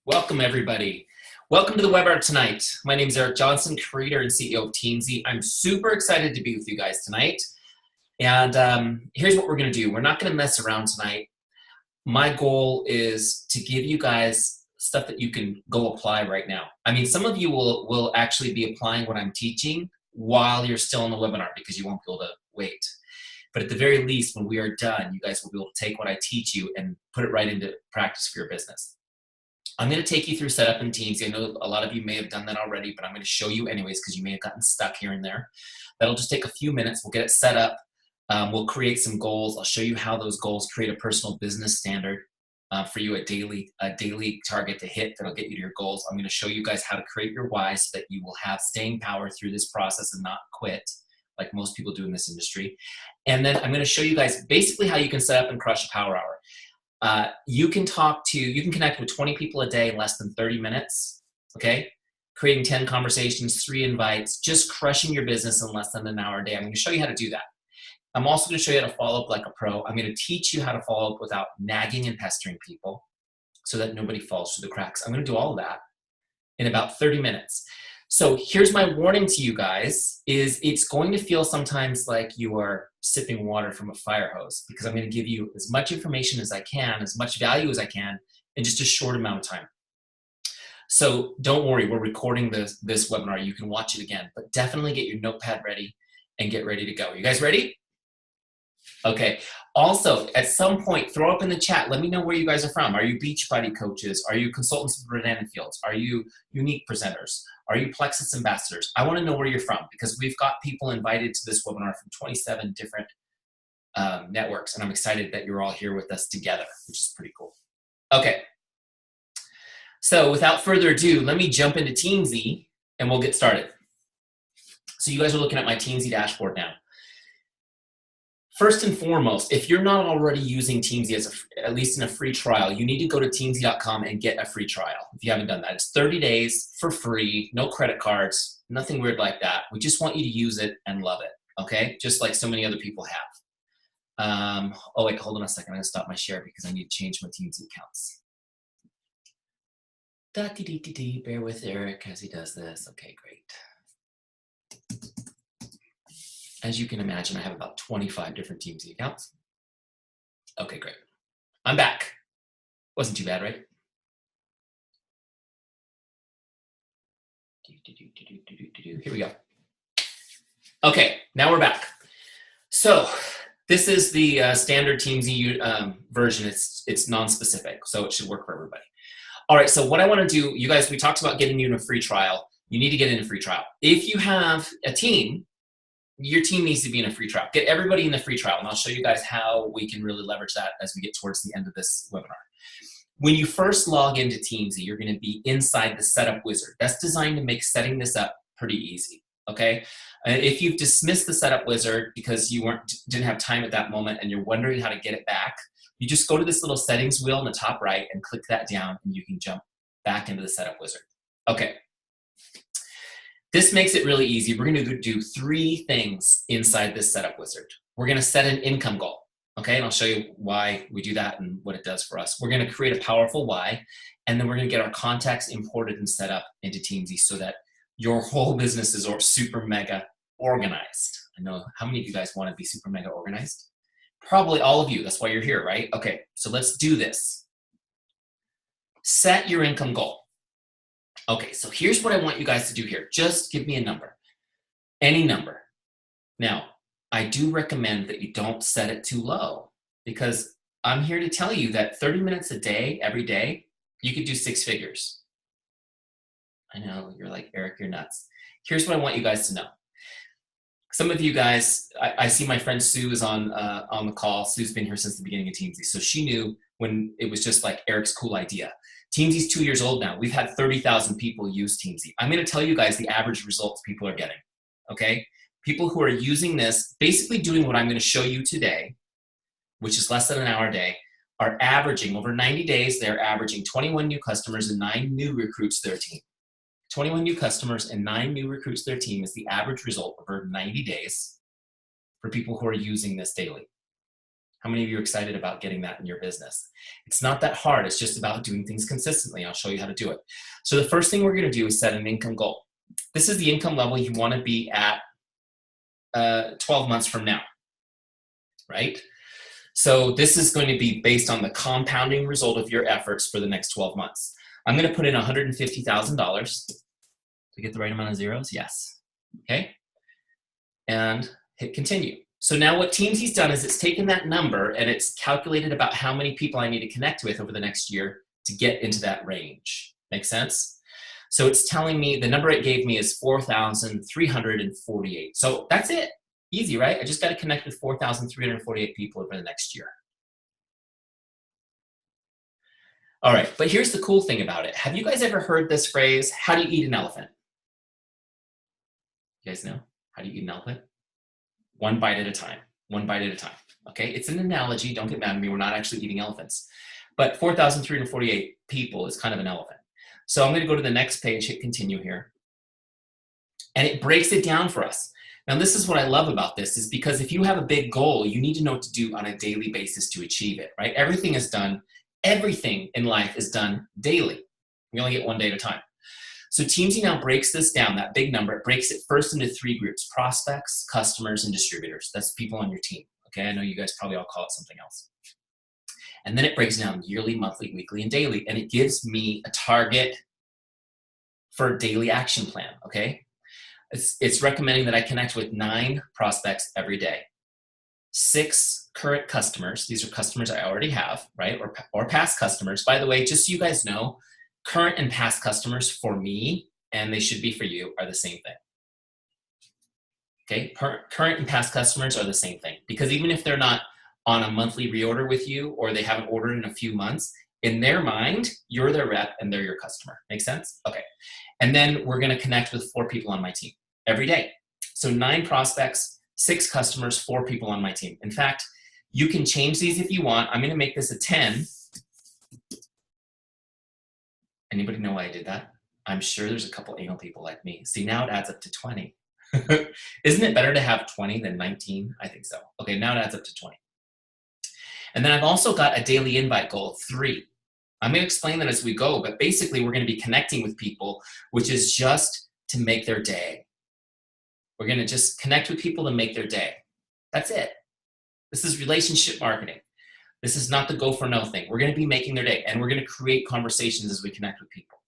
Welcome, everybody. Welcome to the webinar tonight. My name is Eric Johnson, creator and CEO of Teamzy. I'm super excited to be with you guys tonight. And here's what we're going to do. We're not going to mess around tonight. My goal is to give you guys stuff that you can go apply right now. I mean, some of you will actually be applying what I'm teaching while you're still in the webinar because you won't be able to wait. But at the very least, when we are done, you guys will be able to take what I teach you and put it right into practice for your business. I'm going to take you through setup in Teamzy. I know a lot of you may have done that already, but I'm going to show you anyways because you may have gotten stuck here and there. That'll just take a few minutes. We'll get it set up. We'll create some goals. I'll show you how those goals create a personal business standard for you, a daily target to hit that'll get you to your goals. I'm going to show you guys how to create your why so that you will have staying power through this process and not quit like most people do in this industry. And then I'm going to show you guys basically how you can set up and crush a power hour. You can connect with 20 people a day in less than 30 minutes, okay? Creating 10 conversations, 3 invites, just crushing your business in less than an hour a day. I'm going to show you how to do that. I'm also going to show you how to follow up like a pro. I'm going to teach you how to follow up without nagging and pestering people so that nobody falls through the cracks. I'm going to do all of that in about 30 minutes. So here's my warning to you guys is it's going to feel sometimes like you are sipping water from a fire hose because I'm going to give you as much information as I can, as much value as I can in just a short amount of time. So don't worry, we're recording this webinar. You can watch it again, but definitely get your notepad ready and get ready to go. You guys ready? Okay. Also, at some point, throw up in the chat. Let me know where you guys are from. Are you Beachbody coaches? Are you consultants with banana fields? Are you unique presenters? Are you Plexus ambassadors? I want to know where you're from because we've got people invited to this webinar from 27 different networks, and I'm excited that you're all here with us together, which is pretty cool. Okay. So without further ado, let me jump into Teamzy, and we'll get started. So you guys are looking at my Teamzy dashboard now. First and foremost, if you're not already using Teamzy at least in a free trial, you need to go to teamzy.com and get a free trial if you haven't done that. It's 30 days for free, no credit cards, nothing weird like that. We just want you to use it and love it, okay? Just like so many other people have. Oh, wait, hold on a second. I'm going to stop my share because I need to change my Teamzy accounts. Bear with Eric as he does this. Okay, great. As you can imagine, I have about 25 different Teamzy accounts. Okay, great. I'm back. Wasn't too bad, right? Here we go. Okay, now we're back. So this is the standard Teamzy version. It's non-specific, so it should work for everybody. All right, so what I want to do, you guys, we talked about getting you in a free trial. You need to get in a free trial. If you have a team, your team needs to be in a free trial. Get everybody in the free trial, and I'll show you guys how we can really leverage that as we get towards the end of this webinar. When you first log into Teamzy, you're going to be inside the setup wizard. That's designed to make setting this up pretty easy, okay? If you've dismissed the setup wizard because you didn't have time at that moment and you're wondering how to get it back, you just go to this little settings wheel in the top right and click that down, and you can jump back into the setup wizard. Okay. This makes it really easy. We're going to do 3 things inside this setup wizard. We're going to set an income goal, okay? And I'll show you why we do that and what it does for us. We're going to create a powerful why, and then we're going to get our contacts imported and set up into Teamzy so that your whole business is super mega organized. I know how many of you guys want to be super mega organized? Probably all of you. That's why you're here, right? Okay, so let's do this. Set your income goal. Okay, so here's what I want you guys to do here. Just give me a number, any number. Now, I do recommend that you don't set it too low because I'm here to tell you that 30 minutes a day, every day, you could do 6 figures. I know, you're like, Eric, you're nuts. Here's what I want you guys to know. Some of you guys, I see my friend Sue is on the call. Sue's been here since the beginning of Teamzy, so she knew when it was just like Eric's cool idea. Teamzy's 2 years old now. We've had 30,000 people use Teamzy. I'm going to tell you guys the average results people are getting, okay? People who are using this, basically doing what I'm going to show you today, which is less than an hour a day, are averaging, over 90 days, they're averaging 21 new customers and 9 new recruits to their team. 21 new customers and 9 new recruits to their team is the average result over 90 days for people who are using this daily. How many of you are excited about getting that in your business? It's not that hard. It's just about doing things consistently. I'll show you how to do it. So the first thing we're going to do is set an income goal. This is the income level you want to be at 12 months from now, right? So this is going to be based on the compounding result of your efforts for the next 12 months. I'm going to put in $150,000. To get the right amount of zeros? Yes. Okay. And hit continue. So now what Teamzy's done is it's taken that number and it's calculated about how many people I need to connect with over the next year to get into that range. Make sense? So it's telling me the number it gave me is 4,348. So that's it. Easy, right? I just got to connect with 4,348 people over the next year. All right, but here's the cool thing about it. Have you guys ever heard this phrase, how do you eat an elephant? You guys know? How do you eat an elephant? One bite at a time. One bite at a time. Okay, it's an analogy. Don't get mad at me. We're not actually eating elephants. But 4,348 people is kind of an elephant. So I'm going to go to the next page, hit continue here. And it breaks it down for us. Now, this is what I love about this is because if you have a big goal, you need to know what to do on a daily basis to achieve it, right? Everything in life is done daily. We only get one day at a time. So Teamzy now breaks this down, that big number, it breaks it first into 3 groups, prospects, customers, and distributors. That's people on your team, okay? I know you guys probably all call it something else. And then it breaks down yearly, monthly, weekly, and daily, and it gives me a target for a daily action plan, okay? It's recommending that I connect with 9 prospects every day, 6 current customers. These are customers I already have, right? Or past customers. By the way, just so you guys know, current and past customers for me, and they should be for you, are the same thing. Okay, current and past customers are the same thing because even if they're not on a monthly reorder with you or they haven't ordered in a few months, in their mind, you're their rep and they're your customer. Make sense? Okay. And then we're going to connect with 4 people on my team every day. So 9 prospects, 6 customers, 4 people on my team. In fact, you can change these if you want. I'm going to make this a 10. Anybody know why I did that? I'm sure there's a couple anal people like me. See, now it adds up to 20. Isn't it better to have 20 than 19? I think so. Okay, now it adds up to 20. And then I've also got a daily invite goal of 3. I'm going to explain that as we go, but basically we're going to be connecting with people, which is just to make their day. We're going to just connect with people to make their day. That's it. This is relationship marketing. This is not the go for no thing. We're going to be making their day, and we're going to create conversations as we connect with people.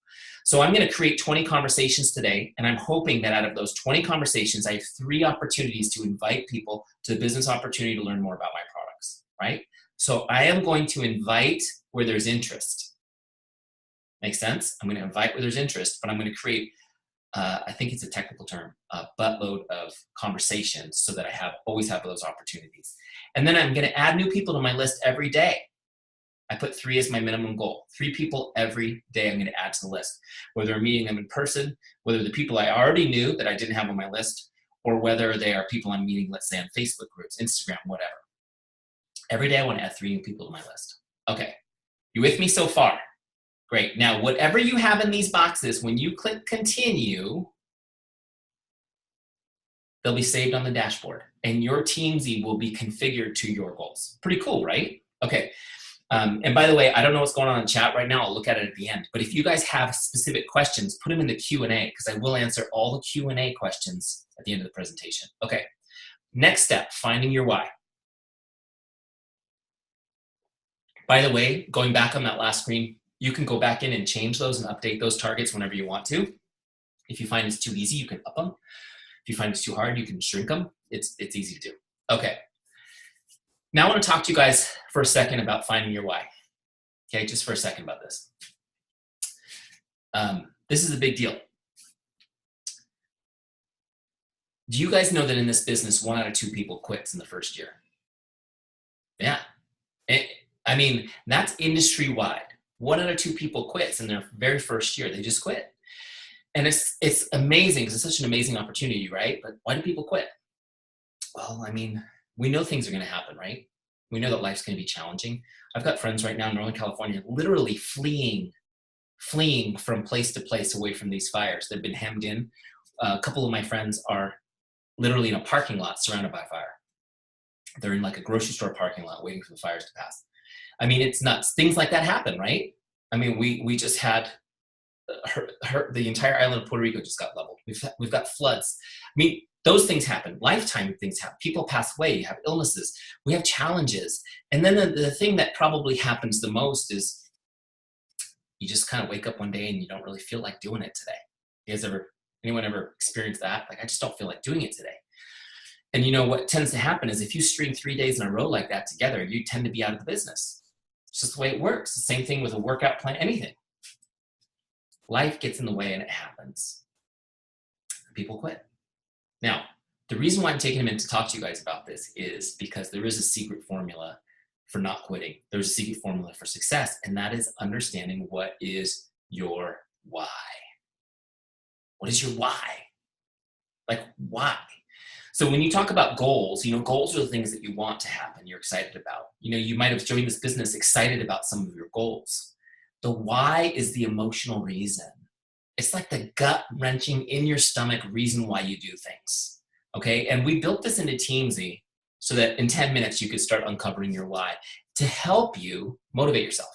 So I'm going to create 20 conversations today, and I'm hoping that out of those 20 conversations, I have 3 opportunities to invite people to the business opportunity to learn more about my products, right? So I am going to invite where there's interest. Make sense? I'm going to invite where there's interest, but I'm going to create, I think it's a technical term, a buttload of conversations so that I always have those opportunities. And then I'm going to add new people to my list every day. I put 3 as my minimum goal. 3 people every day I'm going to add to the list, whether I'm meeting them in person, whether the people I already knew that I didn't have on my list, or whether they are people I'm meeting, let's say on Facebook groups, Instagram, whatever. Every day I want to add 3 new people to my list. Okay, you with me so far? Great. Now, whatever you have in these boxes, when you click continue, they'll be saved on the dashboard and your Teamzy will be configured to your goals. Pretty cool, right? Okay. And by the way, I don't know what's going on in chat right now. I'll look at it at the end. But if you guys have specific questions, put them in the Q&A because I will answer all the Q&A questions at the end of the presentation. Okay. Next step, finding your why. By the way, going back on that last screen, you can go back in and change those and update those targets whenever you want to. If you find it's too easy, you can up them. If you find it's too hard, you can shrink them. It's easy to do. Okay. Now I want to talk to you guys for a second about finding your why. Okay, just for a second about this. This is a big deal. Do you guys know that in this business, 1 out of 2 people quits in the first year? Yeah. I mean, that's industry-wide. 1 out of 2 people quits in their very first year. They just quit. And it's amazing because it's such an amazing opportunity, right? But why do people quit? Well, I mean, we know things are going to happen, right? We know that life's going to be challenging. I've got friends right now in Northern California literally fleeing from place to place away from these fires. They've been hemmed in. A couple of my friends are literally in a parking lot surrounded by fire. They're in like a grocery store parking lot waiting for the fires to pass. I mean, it's nuts. Things like that happen, right? I mean, we just had the entire island of Puerto Rico just got leveled. We've got floods. I mean, those things happen. Lifetime things happen. People pass away. You have illnesses. We have challenges. And then the thing that probably happens the most is you just kind of wake up one day and you don't really feel like doing it today. You guys anyone ever experienced that? Like, I just don't feel like doing it today. And you know what tends to happen is if you string 3 days in a row like that together, you tend to be out of the business. It's just the way it works. The same thing with a workout plan, anything. Life gets in the way and it happens. People quit. Now, the reason why I'm taking him in to talk to you guys about this is because there is a secret formula for not quitting. There's a secret formula for success, and that is understanding what is your why. What is your why? Like, why? So when you talk about goals, goals are the things that you want to happen, you're excited about. You might have joined this business excited about some of your goals. The why is the emotional reason. It's like the gut-wrenching, in your stomach reason why you do things, okay? And we built this into Teamzy so that in 10 minutes you could start uncovering your why to help you motivate yourself.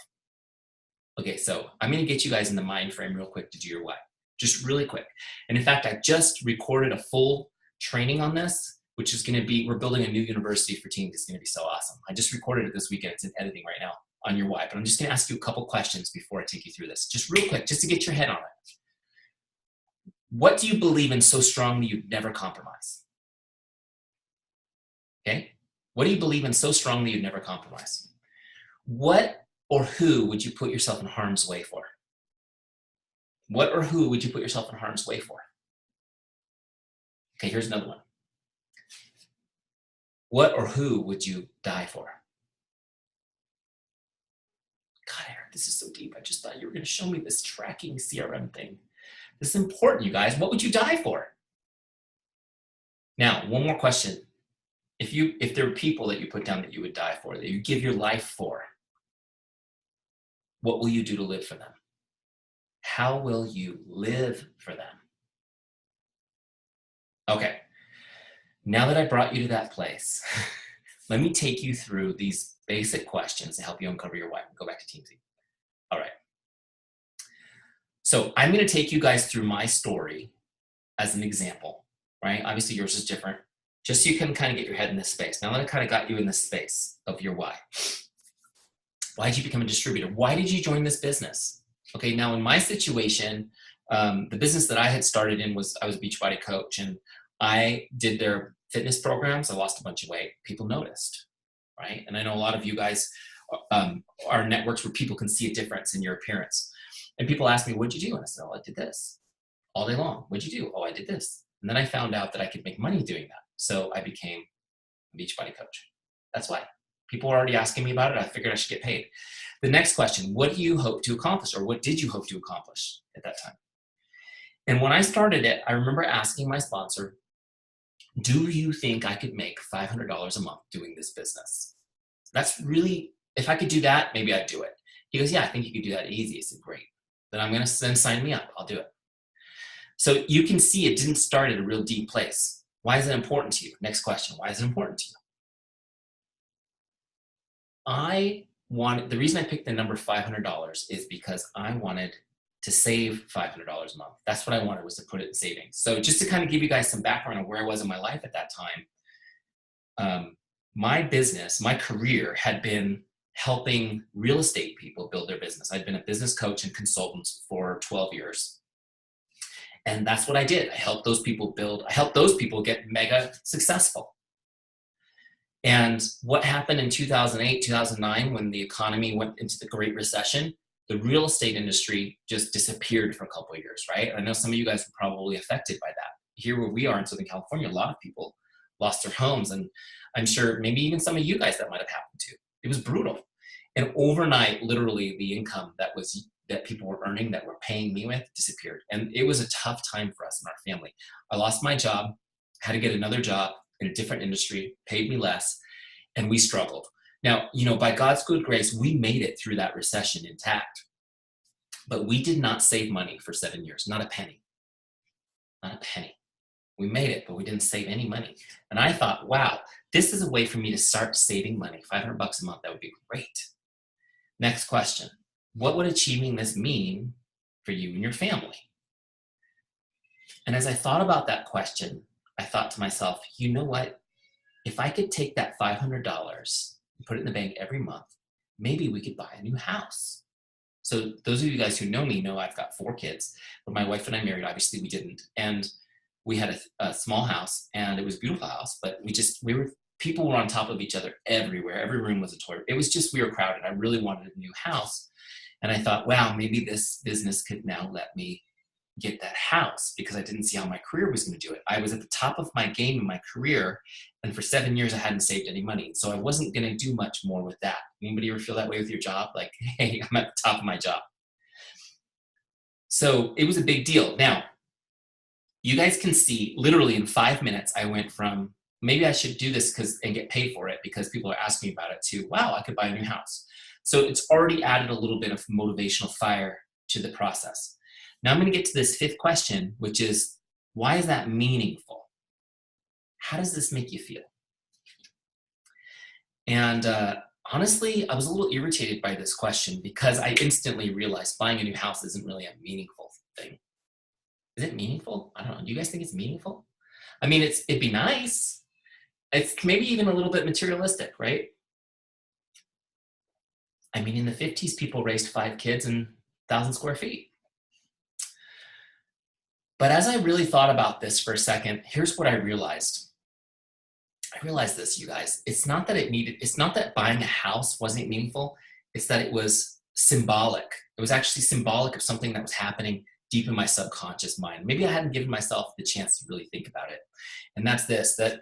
Okay, so I'm gonna get you guys in the mind frame real quick to do your why, just really quick. And in fact, I just recorded a full training on this, which is gonna be, we're building a new university for teams. It's gonna be so awesome. I just recorded it this weekend. It's in editing right now on your why, but I'm just gonna ask you a couple questions before I take you through this, just real quick, just to get your head on it. What do you believe in so strongly you'd never compromise? Okay? What do you believe in so strongly you'd never compromise? What or who would you put yourself in harm's way for? What or who would you put yourself in harm's way for? Okay, here's another one. What or who would you die for? God, Eric, this is so deep. I just thought you were going to show me this tracking CRM thing. This is important, you guys. What would you die for? Now, one more question. If there were people that you put down that you would die for, that you give your life for, what will you do to live for them? How will you live for them? Okay. Now that I brought you to that place, let me take you through these basic questions to help you uncover your why. Go back to Teamzy. All right. So I'm going to take you guys through my story as an example, right? Obviously yours is different, just so you can kind of get your head in this space. Now that I kind of got you in this space of your why. Why did you become a distributor? Why did you join this business? Okay, now in my situation, the business that I had started in was, I was a Beachbody coach, and I did their fitness programs. I lost a bunch of weight. People noticed, right? And I know a lot of you guys are networks where people can see a difference in your appearance. And people ask me, what'd you do? And I said, oh, I did this all day long. What'd you do? Oh, I did this. And then I found out that I could make money doing that. So I became a Beachbody coach. That's why. People were already asking me about it. I figured I should get paid. The next question, what do you hope to accomplish, or what did you hope to accomplish at that time? And when I started it, I remember asking my sponsor, do you think I could make $500 a month doing this business? That's really, if I could do that, maybe I'd do it. He goes, yeah, I think you could do that easy. I said, great. Then sign me up. I'll do it. So you can see it didn't start at a real deep place. Why is it important to you? Next question, why is it important to you? The reason I picked the number $500 is because I wanted to save $500 a month. That's what I wanted, was to put it in savings. So just to kind of give you guys some background on where I was in my life at that time, my business, my career had been helping real estate people build their business. I'd been a business coach and consultant for 12 years. And that's what I did. I helped those people get mega successful. And what happened in 2008, 2009, when the economy went into the Great Recession, the real estate industry just disappeared for a couple of years, right? I know some of you guys were probably affected by that. Here where we are in Southern California, a lot of people lost their homes, and I'm sure maybe even some of you guys that might have happened to. It was brutal. And overnight, literally, the income that people were earning, that were paying me with, disappeared. And it was a tough time for us in our family. I lost my job, had to get another job in a different industry, paid me less, and we struggled. Now, by God's good grace, we made it through that recession intact. But we did not save money for 7 years, not a penny. Not a penny. We made it, but we didn't save any money. And I thought, wow, this is a way for me to start saving money. 500 bucks a month, that would be great. Next question. What would achieving this mean for you and your family? And as I thought about that question, I thought to myself, you know what? If I could take that $500 and put it in the bank every month, maybe we could buy a new house. So those of you guys who know me know I've got 4 kids. When my wife and I married, obviously we didn't. And we had a small house, and it was a beautiful house, but people were on top of each other everywhere. Every room was a toy. It was just, we were crowded. I really wanted a new house. And I thought, wow, maybe this business could now let me get that house, because I didn't see how my career was going to do it. I was at the top of my game in my career, and for 7 years I hadn't saved any money. So I wasn't going to do much more with that. Anybody ever feel that way with your job? Like, hey, I'm at the top of my job. So it was a big deal. Now, you guys can see literally in 5 minutes, I went from maybe I should do this and get paid for it because people are asking me about it, to wow, I could buy a new house. So it's already added a little bit of motivational fire to the process. Now I'm going to get to this 5th question, which is, why is that meaningful? How does this make you feel? And honestly, I was a little irritated by this question because I instantly realized buying a new house isn't really a meaningful thing. Is it meaningful? I don't know. Do you guys think it's meaningful? I mean, it'd be nice. It's maybe even a little bit materialistic, right? I mean, in the 50s, people raised 5 kids and 1,000 square feet. But as I really thought about this for a second, here's what I realized. I realized this, you guys. It's not that buying a house wasn't meaningful. It's that it was symbolic. It was actually symbolic of something that was happening deep in my subconscious mind. Maybe I hadn't given myself the chance to really think about it. And that's this, that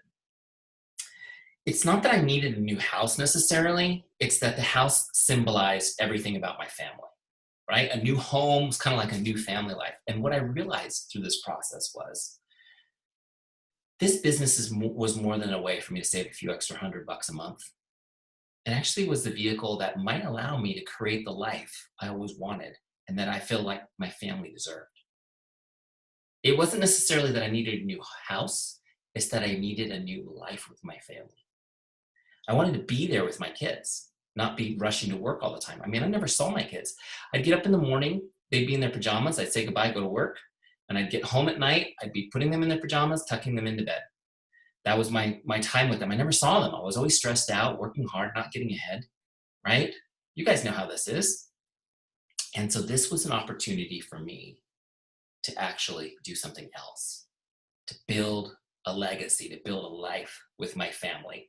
it's not that I needed a new house necessarily. It's that the house symbolized everything about my family, right? A new home was kind of like a new family life. And what I realized through this process was this business was more than a way for me to save a few extra $100 a month. It actually was the vehicle that might allow me to create the life I always wanted and that I feel like my family deserved. It wasn't necessarily that I needed a new house. It's that I needed a new life with my family. I wanted to be there with my kids, not be rushing to work all the time. I mean, I never saw my kids. I'd get up in the morning, they'd be in their pajamas, I'd say goodbye, go to work, and I'd get home at night, I'd be putting them in their pajamas, tucking them into bed. That was my time with them. I never saw them. I was always stressed out, working hard, not getting ahead, right? You guys know how this is. And so this was an opportunity for me to actually do something else, to build a legacy, to build a life with my family.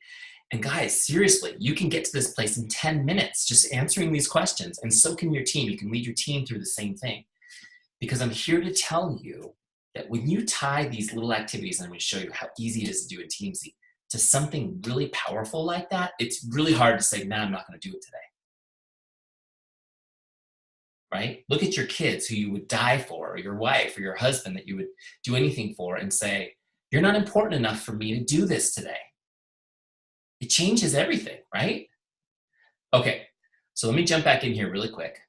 And guys, seriously, you can get to this place in 10 minutes just answering these questions, and so can your team. You can lead your team through the same thing. Because I'm here to tell you that when you tie these little activities, and I'm going to show you how easy it is to do in Teamzy, to something really powerful like that, it's really hard to say, nah, I'm not going to do it today. Right? Look at your kids who you would die for, or your wife or your husband that you would do anything for, and say, you're not important enough for me to do this today. It changes everything, right? Okay, so let me jump back in here really quick.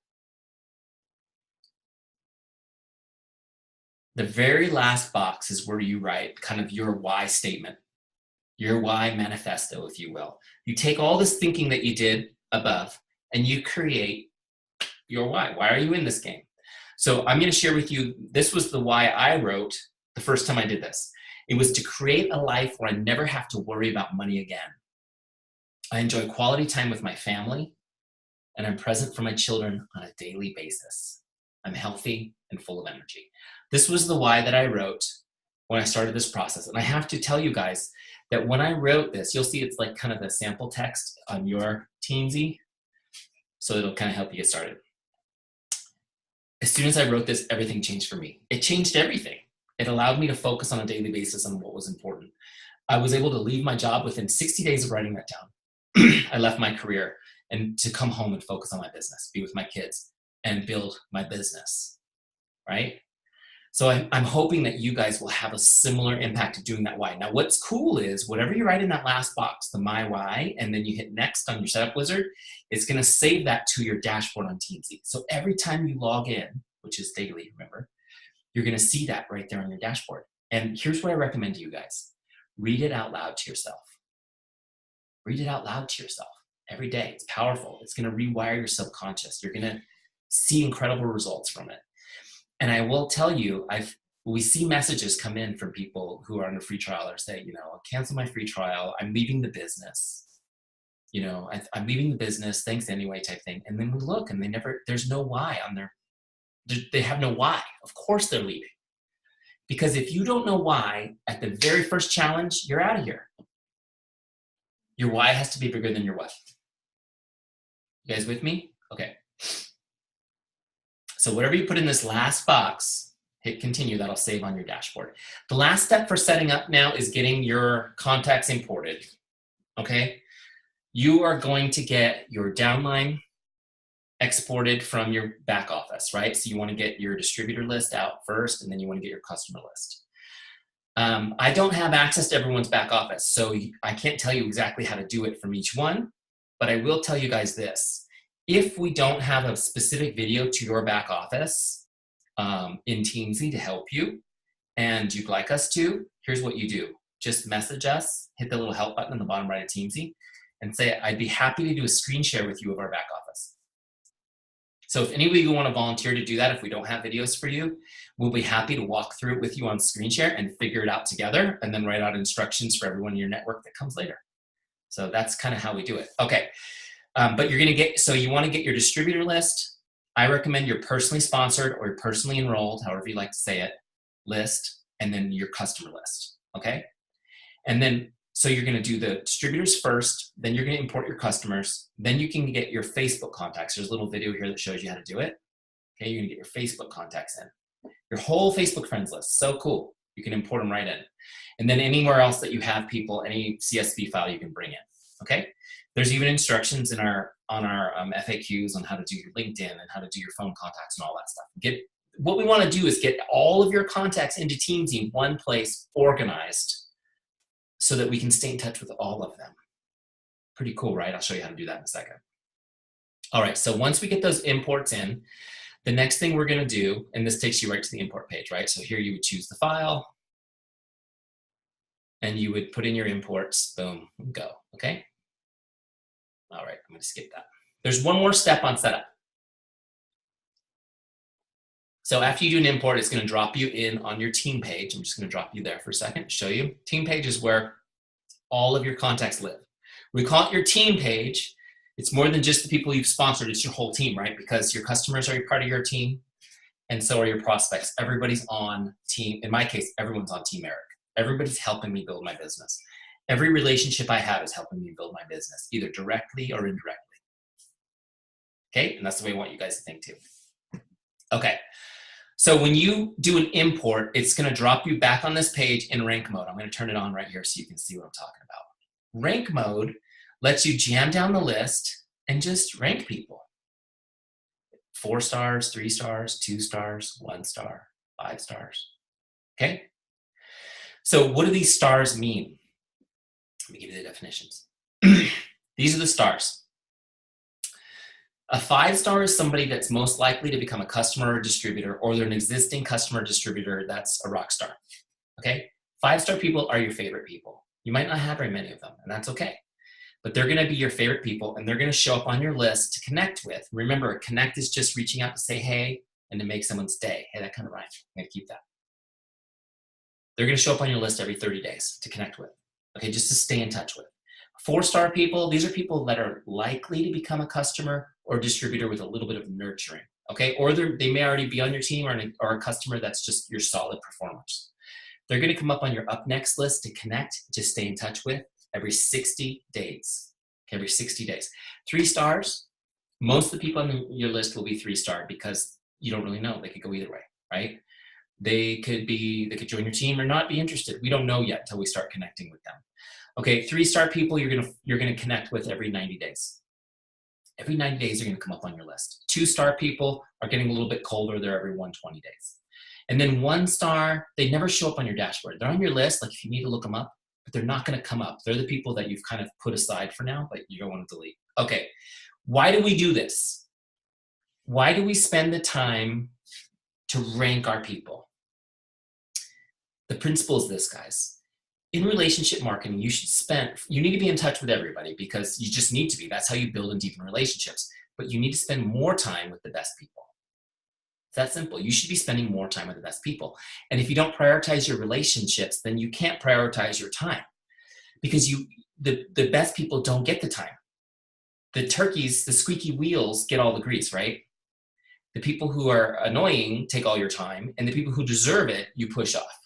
The very last box is where you write kind of your why statement, your why manifesto, if you will. You take all this thinking that you did above and you create your why. Why are you in this game? So I'm going to share with you, this was the why I wrote the first time I did this. It was to create a life where I never have to worry about money again. I enjoy quality time with my family, and I'm present for my children on a daily basis. I'm healthy and full of energy. This was the why that I wrote when I started this process. And I have to tell you guys that when I wrote this, you'll see it's like kind of the sample text on your Teamzy. So it'll kind of help you get started. As soon as I wrote this, everything changed for me. It changed everything. It allowed me to focus on a daily basis on what was important. I was able to leave my job within 60 days of writing that down. I left my career and to come home and focus on my business, be with my kids, and build my business, right? So I'm hoping that you guys will have a similar impact of doing that why. Now, what's cool is whatever you write in that last box, the my why, and then you hit next on your setup wizard, it's going to save that to your dashboard on Teamzy. So every time you log in, which is daily, remember, you're going to see that right there on your dashboard. And here's what I recommend to you guys. Read it out loud to yourself. Read it out loud to yourself every day. It's powerful. It's going to rewire your subconscious. You're going to see incredible results from it. And I will tell you, we see messages come in from people who are on a free trial or say, I'll cancel my free trial. I'm leaving the business. I'm leaving the business. Thanks anyway type thing. And then we look and there's no why on they have no why. Of course they're leaving. Because if you don't know why at the very first challenge, you're out of here. Your why has to be bigger than your what. You guys with me? Okay. So whatever you put in this last box, hit continue. That'll save on your dashboard. The last step for setting up now is getting your contacts imported. Okay. You are going to get your downline exported from your back office, right? So you want to get your distributor list out first, and then you want to get your customer list. I don't have access to everyone's back office, so I can't tell you exactly how to do it from each one, but I will tell you guys this. If we don't have a specific video to your back office in Teamzy to help you, and you'd like us to, here's what you do. Just message us, hit the little help button on the bottom right of Teamzy, and say, I'd be happy to do a screen share with you of our back office. So if any of you want to volunteer to do that, if we don't have videos for you, we'll be happy to walk through it with you on screen share and figure it out together, and then write out instructions for everyone in your network that comes later. So that's kind of how we do it. Okay, but you want to get your distributor list. I recommend your personally sponsored or your personally enrolled, however you like to say it, list, and then your customer list, okay? And then, so you're going to do the distributors first, then you're going to import your customers, then you can get your Facebook contacts. There's a little video here that shows you how to do it. Okay, you're going to get your Facebook contacts in. Your whole Facebook friends list, so cool. You can import them right in. And then anywhere else that you have people, any CSV file you can bring in, okay? There's even instructions on our FAQs on how to do your LinkedIn and how to do your phone contacts and all that stuff. What we want to do is get all of your contacts into Teamzy in one place, organized, so that we can stay in touch with all of them. Pretty cool, right? I'll show you how to do that in a second. All right, so once we get those imports in, the next thing we're gonna do, and this takes you right to the import page, right? So here you would choose the file, and you would put in your imports, boom, and go, okay? All right, I'm gonna skip that. There's one more step on setup. So after you do an import, it's going to drop you in on your team page. I'm just going to drop you there for a second, show you. Team page is where all of your contacts live. We call it your team page. It's more than just the people you've sponsored. It's your whole team, right? Because your customers are part of your team, and so are your prospects. Everybody's on team. In my case, everyone's on Team Eric. Everybody's helping me build my business. Every relationship I have is helping me build my business, either directly or indirectly. Okay, and that's the way I want you guys to think too. Okay. So when you do an import, it's going to drop you back on this page in rank mode. I'm going to turn it on right here so you can see what I'm talking about. Rank mode lets you jam down the list and just rank people. 4 stars, 3 stars, 2 stars, 1 star, 5 stars. Okay? So what do these stars mean? Let me give you the definitions. These are the stars. A 5-star is somebody that's most likely to become a customer or distributor, or they're an existing customer or distributor that's a rock star. Okay? 5-star people are your favorite people. You might not have very many of them, and that's okay. But they're going to be your favorite people, and they're going to show up on your list to connect with. Remember, connect is just reaching out to say hey and to make someone stay. Hey, that kind of rhymes. I'm going to keep that. They're going to show up on your list every 30 days to connect with. Okay, just to stay in touch with. 4-star people, these are people that are likely to become a customer or distributor with a little bit of nurturing, okay? Or they may already be on your team, or a customer that's just your solid performers. They're gonna come up on your up next list to connect, to stay in touch with every 60 days, okay, every 60 days. 3 stars, most of the people on your list will be 3-star because you don't really know. They could go either way, right? They could join your team or not be interested. We don't know yet until we start connecting with them. Okay, 3-star people you're gonna connect with every 90 days. Every 90 days they're gonna come up on your list. 2-star people are getting a little bit colder. They're every 120 days. And then 1-star, they never show up on your dashboard. They're on your list, like if you need to look them up, but they're not gonna come up. They're the people that you've kind of put aside for now, but you don't want to delete. Okay, why do we do this? Why do we spend the time to rank our people? The principle is this, guys. In relationship marketing, you need to be in touch with everybody because you just need to be. That's how you build and deepen relationships. But you need to spend more time with the best people. It's that simple. You should be spending more time with the best people. And if you don't prioritize your relationships, then you can't prioritize your time because the best people don't get the time. The turkeys, the squeaky wheels get all the grease, right? The people who are annoying take all your time, and the people who deserve it, you push off.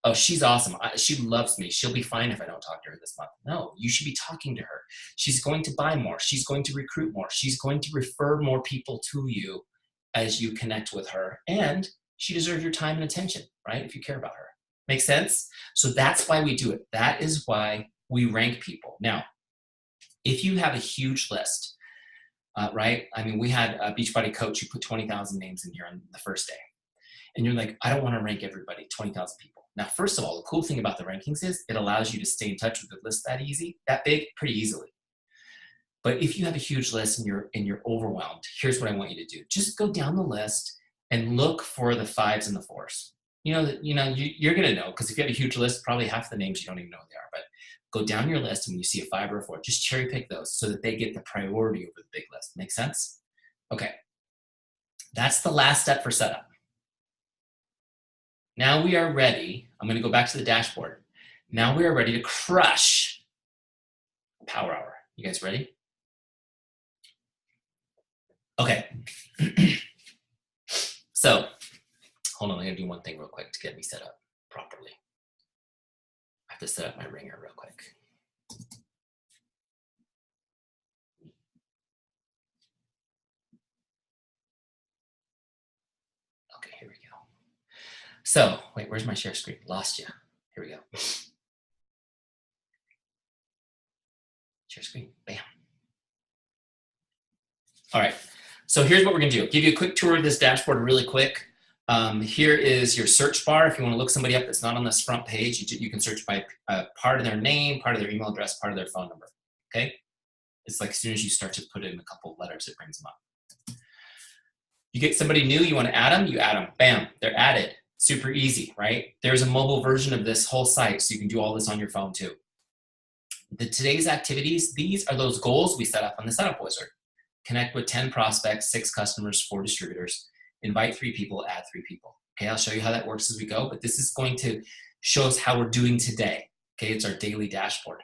Oh, she's awesome. She loves me. She'll be fine if I don't talk to her this month. No, you should be talking to her. She's going to buy more. She's going to recruit more. She's going to refer more people to you as you connect with her. And she deserves your time and attention, right? If you care about her. Make sense? So that's why we do it. That is why we rank people. Now, if you have a huge list, right? I mean, we had a Beachbody coach who put 20,000 names in here on the first day. And you're like, I don't want to rank everybody, 20,000 people. Now, first of all, the cool thing about the rankings is it allows you to stay in touch with the list that big, pretty easily. But if you have a huge list and you're overwhelmed, here's what I want you to do. Just go down the list and look for the 5s and the 4s. You're going to know, because if you have a huge list, probably half the names you don't even know who they are. But go down your list, and when you see a 5 or a 4, just cherry pick those so that they get the priority over the big list. Make sense? Okay. That's the last step for setup. Now we are ready. I'm going to go back to the dashboard. Now we are ready to crush Power Hour. You guys ready? Okay. So, hold on. I'm going to do one thing real quick to get me set up properly. I have to set up my ringer real quick. Okay, here we go. So, wait, where's my share screen? Lost you. Here we go. Share screen. Bam. All right. So here's what we're going to do. Give you a quick tour of this dashboard really quick. Here is your search bar. If you want to look somebody up that's not on this front page, you can search by part of their name, part of their email address, part of their phone number. Okay? It's like as soon as you start to put in a couple of letters, it brings them up. You get somebody new, you want to add them, you add them. Bam, they're added. Super easy, right? There's a mobile version of this whole site, so you can do all this on your phone too. Today's activities, these are those goals we set up on the setup wizard. Connect with 10 prospects, 6 customers, 4 distributors, invite 3 people, add 3 people. Okay, I'll show you how that works as we go, but this is going to show us how we're doing today. Okay, it's our daily dashboard.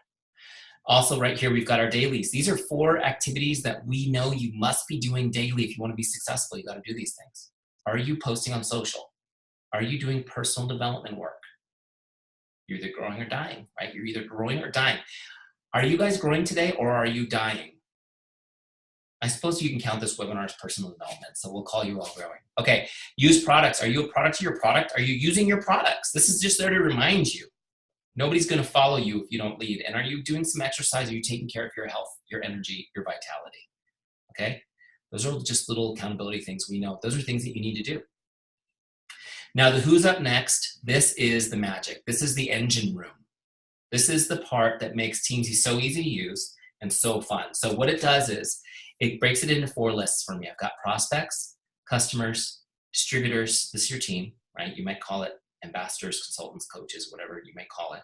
Also right here, we've got our dailies. These are 4 activities that we know you must be doing daily if you want to be successful. You got to do these things. Are you posting on social? Are you doing personal development work? You're either growing or dying, right? You're either growing or dying. Are you guys growing today or are you dying? I suppose you can count this webinar as personal development, so we'll call you all growing. Okay, use products. Are you a product of your product? Are you using your products? This is just there to remind you. Nobody's going to follow you if you don't lead. And are you doing some exercise? Are you taking care of your health, your energy, your vitality? Okay, those are just little accountability things we know. Those are things that you need to do. Now, the who's up next, this is the magic. This is the engine room. This is the part that makes Teamzy so easy to use and so fun. So what it does is it breaks it into 4 lists for me. I've got prospects, customers, distributors. This is your team, right? You might call it ambassadors, consultants, coaches, whatever you might call it,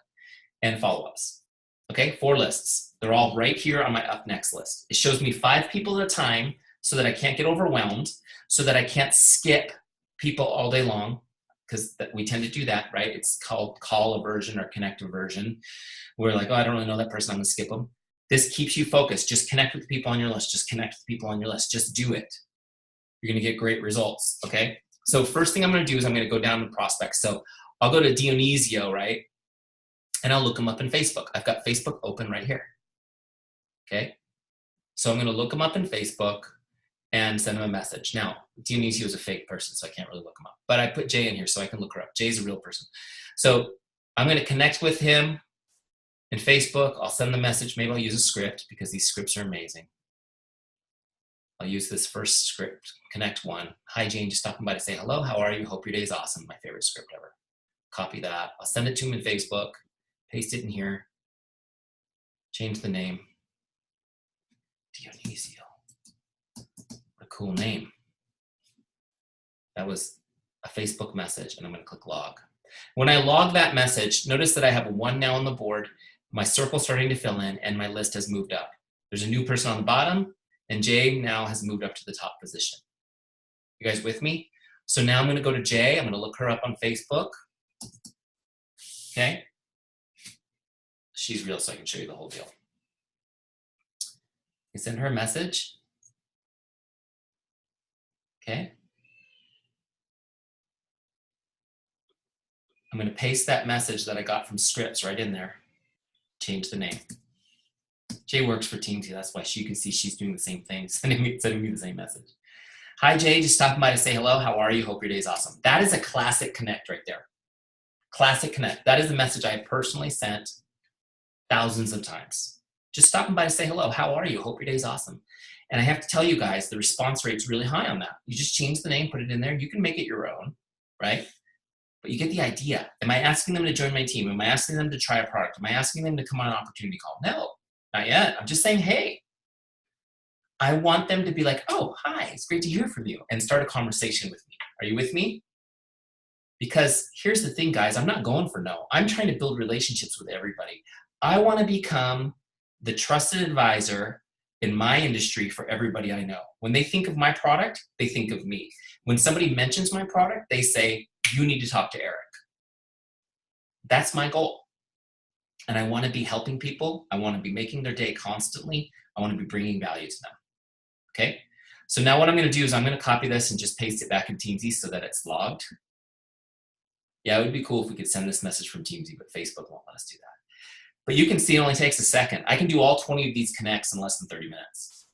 and follow-ups. Okay, 4 lists. They're all right here on my up next list. It shows me 5 people at a time so that I can't get overwhelmed, so that I can't skip people all day long, because we tend to do that, right? It's called call aversion or connect aversion. We're like, oh, I don't really know that person, I'm gonna skip them. This keeps you focused. Just connect with the people on your list. Just connect with the people on your list. Just do it. You're gonna get great results, okay? So first thing I'm gonna do is I'm gonna go down to prospects. So I'll go to Dionisio, right? And I'll look him up in Facebook. I've got Facebook open right here, okay? So I'm gonna look him up in Facebook and send him a message. Now, Dionisio is a fake person, so I can't really look him up. But I put Jay in here so I can look her up. Jay's a real person. So I'm gonna connect with him in Facebook. I'll send the message. Maybe I'll use a script because these scripts are amazing. I'll use this first script, connect 1. Hi, Jane, just stopping by to say hello. How are you? Hope your day is awesome. My favorite script ever. Copy that. I'll send it to him in Facebook. Paste it in here. Change the name. Dionisio. What a cool name. That was a Facebook message, and I'm going to click log. When I log that message, notice that I have a 1 now on the board, my circle starting to fill in, and my list has moved up. There's a new person on the bottom, and Jay now has moved up to the top position. You guys with me? So now I'm going to go to Jay. I'm going to look her up on Facebook. Okay. She's real, so I can show you the whole deal. I send her a message. Okay. I'm going to paste that message that I got from Scripts right in there. Change the name. Jay works for Teamzy. That's why you can see she's doing the same thing, sending me the same message. Hi, Jay. Just stopping by to say hello. How are you? Hope your day's awesome. That is a classic connect right there. Classic connect. That is the message I personally sent thousands of times. Just stopping by to say hello. How are you? Hope your day's awesome. And I have to tell you guys, the response rate's really high on that. You just change the name, put it in there. You can make it your own, right? But you get the idea. Am I asking them to join my team? Am I asking them to try a product? Am I asking them to come on an opportunity call? No, not yet. I'm just saying, hey. I want them to be like, oh, hi, it's great to hear from you, and start a conversation with me. Are you with me? Because here's the thing, guys, I'm not going for no. I'm trying to build relationships with everybody. I want to become the trusted advisor in my industry for everybody I know. When they think of my product, they think of me. When somebody mentions my product, they say, you need to talk to Eric. That's my goal. And I want to be helping people. I want to be making their day constantly. I want to be bringing value to them. Okay, so now what I'm going to do is I'm going to copy this and just paste it back in Teamzy so that it's logged. Yeah, it would be cool if we could send this message from Teamzy, but Facebook won't let us do that. But you can see it only takes a second. I can do all 20 of these connects in less than 30 minutes.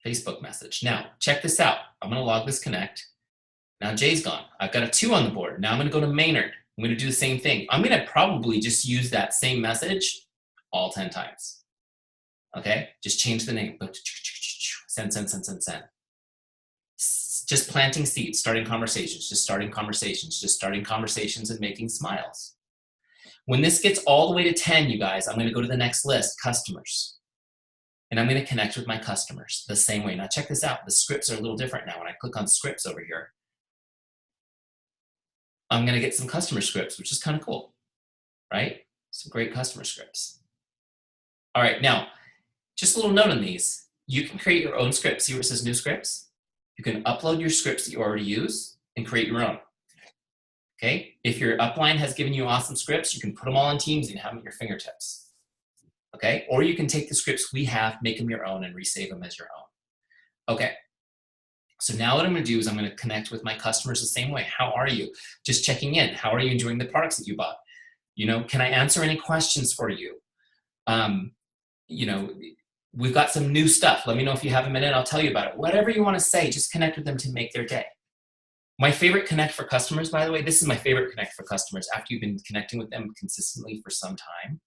Facebook message. Now, check this out. I'm going to log this connect. Now Jay's gone. I've got a 2 on the board. Now I'm going to go to Maynard. I'm going to do the same thing. I'm going to probably just use that same message all 10 times. Okay, just change the name. Send, send, send, send, send. Just planting seeds, starting conversations, just starting conversations, just starting conversations and making smiles. When this gets all the way to 10, you guys, I'm going to go to the next list, customers. And I'm going to connect with my customers the same way. Now check this out. The scripts are a little different now. When I click on scripts over here, I'm going to get some customer scripts, which is kind of cool, right? Some great customer scripts. All right, now, just a little note on these. You can create your own scripts. See where it says new scripts? You can upload your scripts that you already use and create your own. Okay? If your upline has given you awesome scripts, you can put them all in Teamzy and have them at your fingertips. Okay? Or you can take the scripts we have, make them your own, and resave them as your own. Okay. So now what I'm going to do is I'm going to connect with my customers the same way. How are you? Just checking in. How are you enjoying the products that you bought? You know, can I answer any questions for you? You know, we've got some new stuff. Let me know if you have a minute. I'll tell you about it. Whatever you want to say, just connect with them to make their day. My favorite connect for customers, by the way, this is my favorite connect for customers after you've been connecting with them consistently for some time,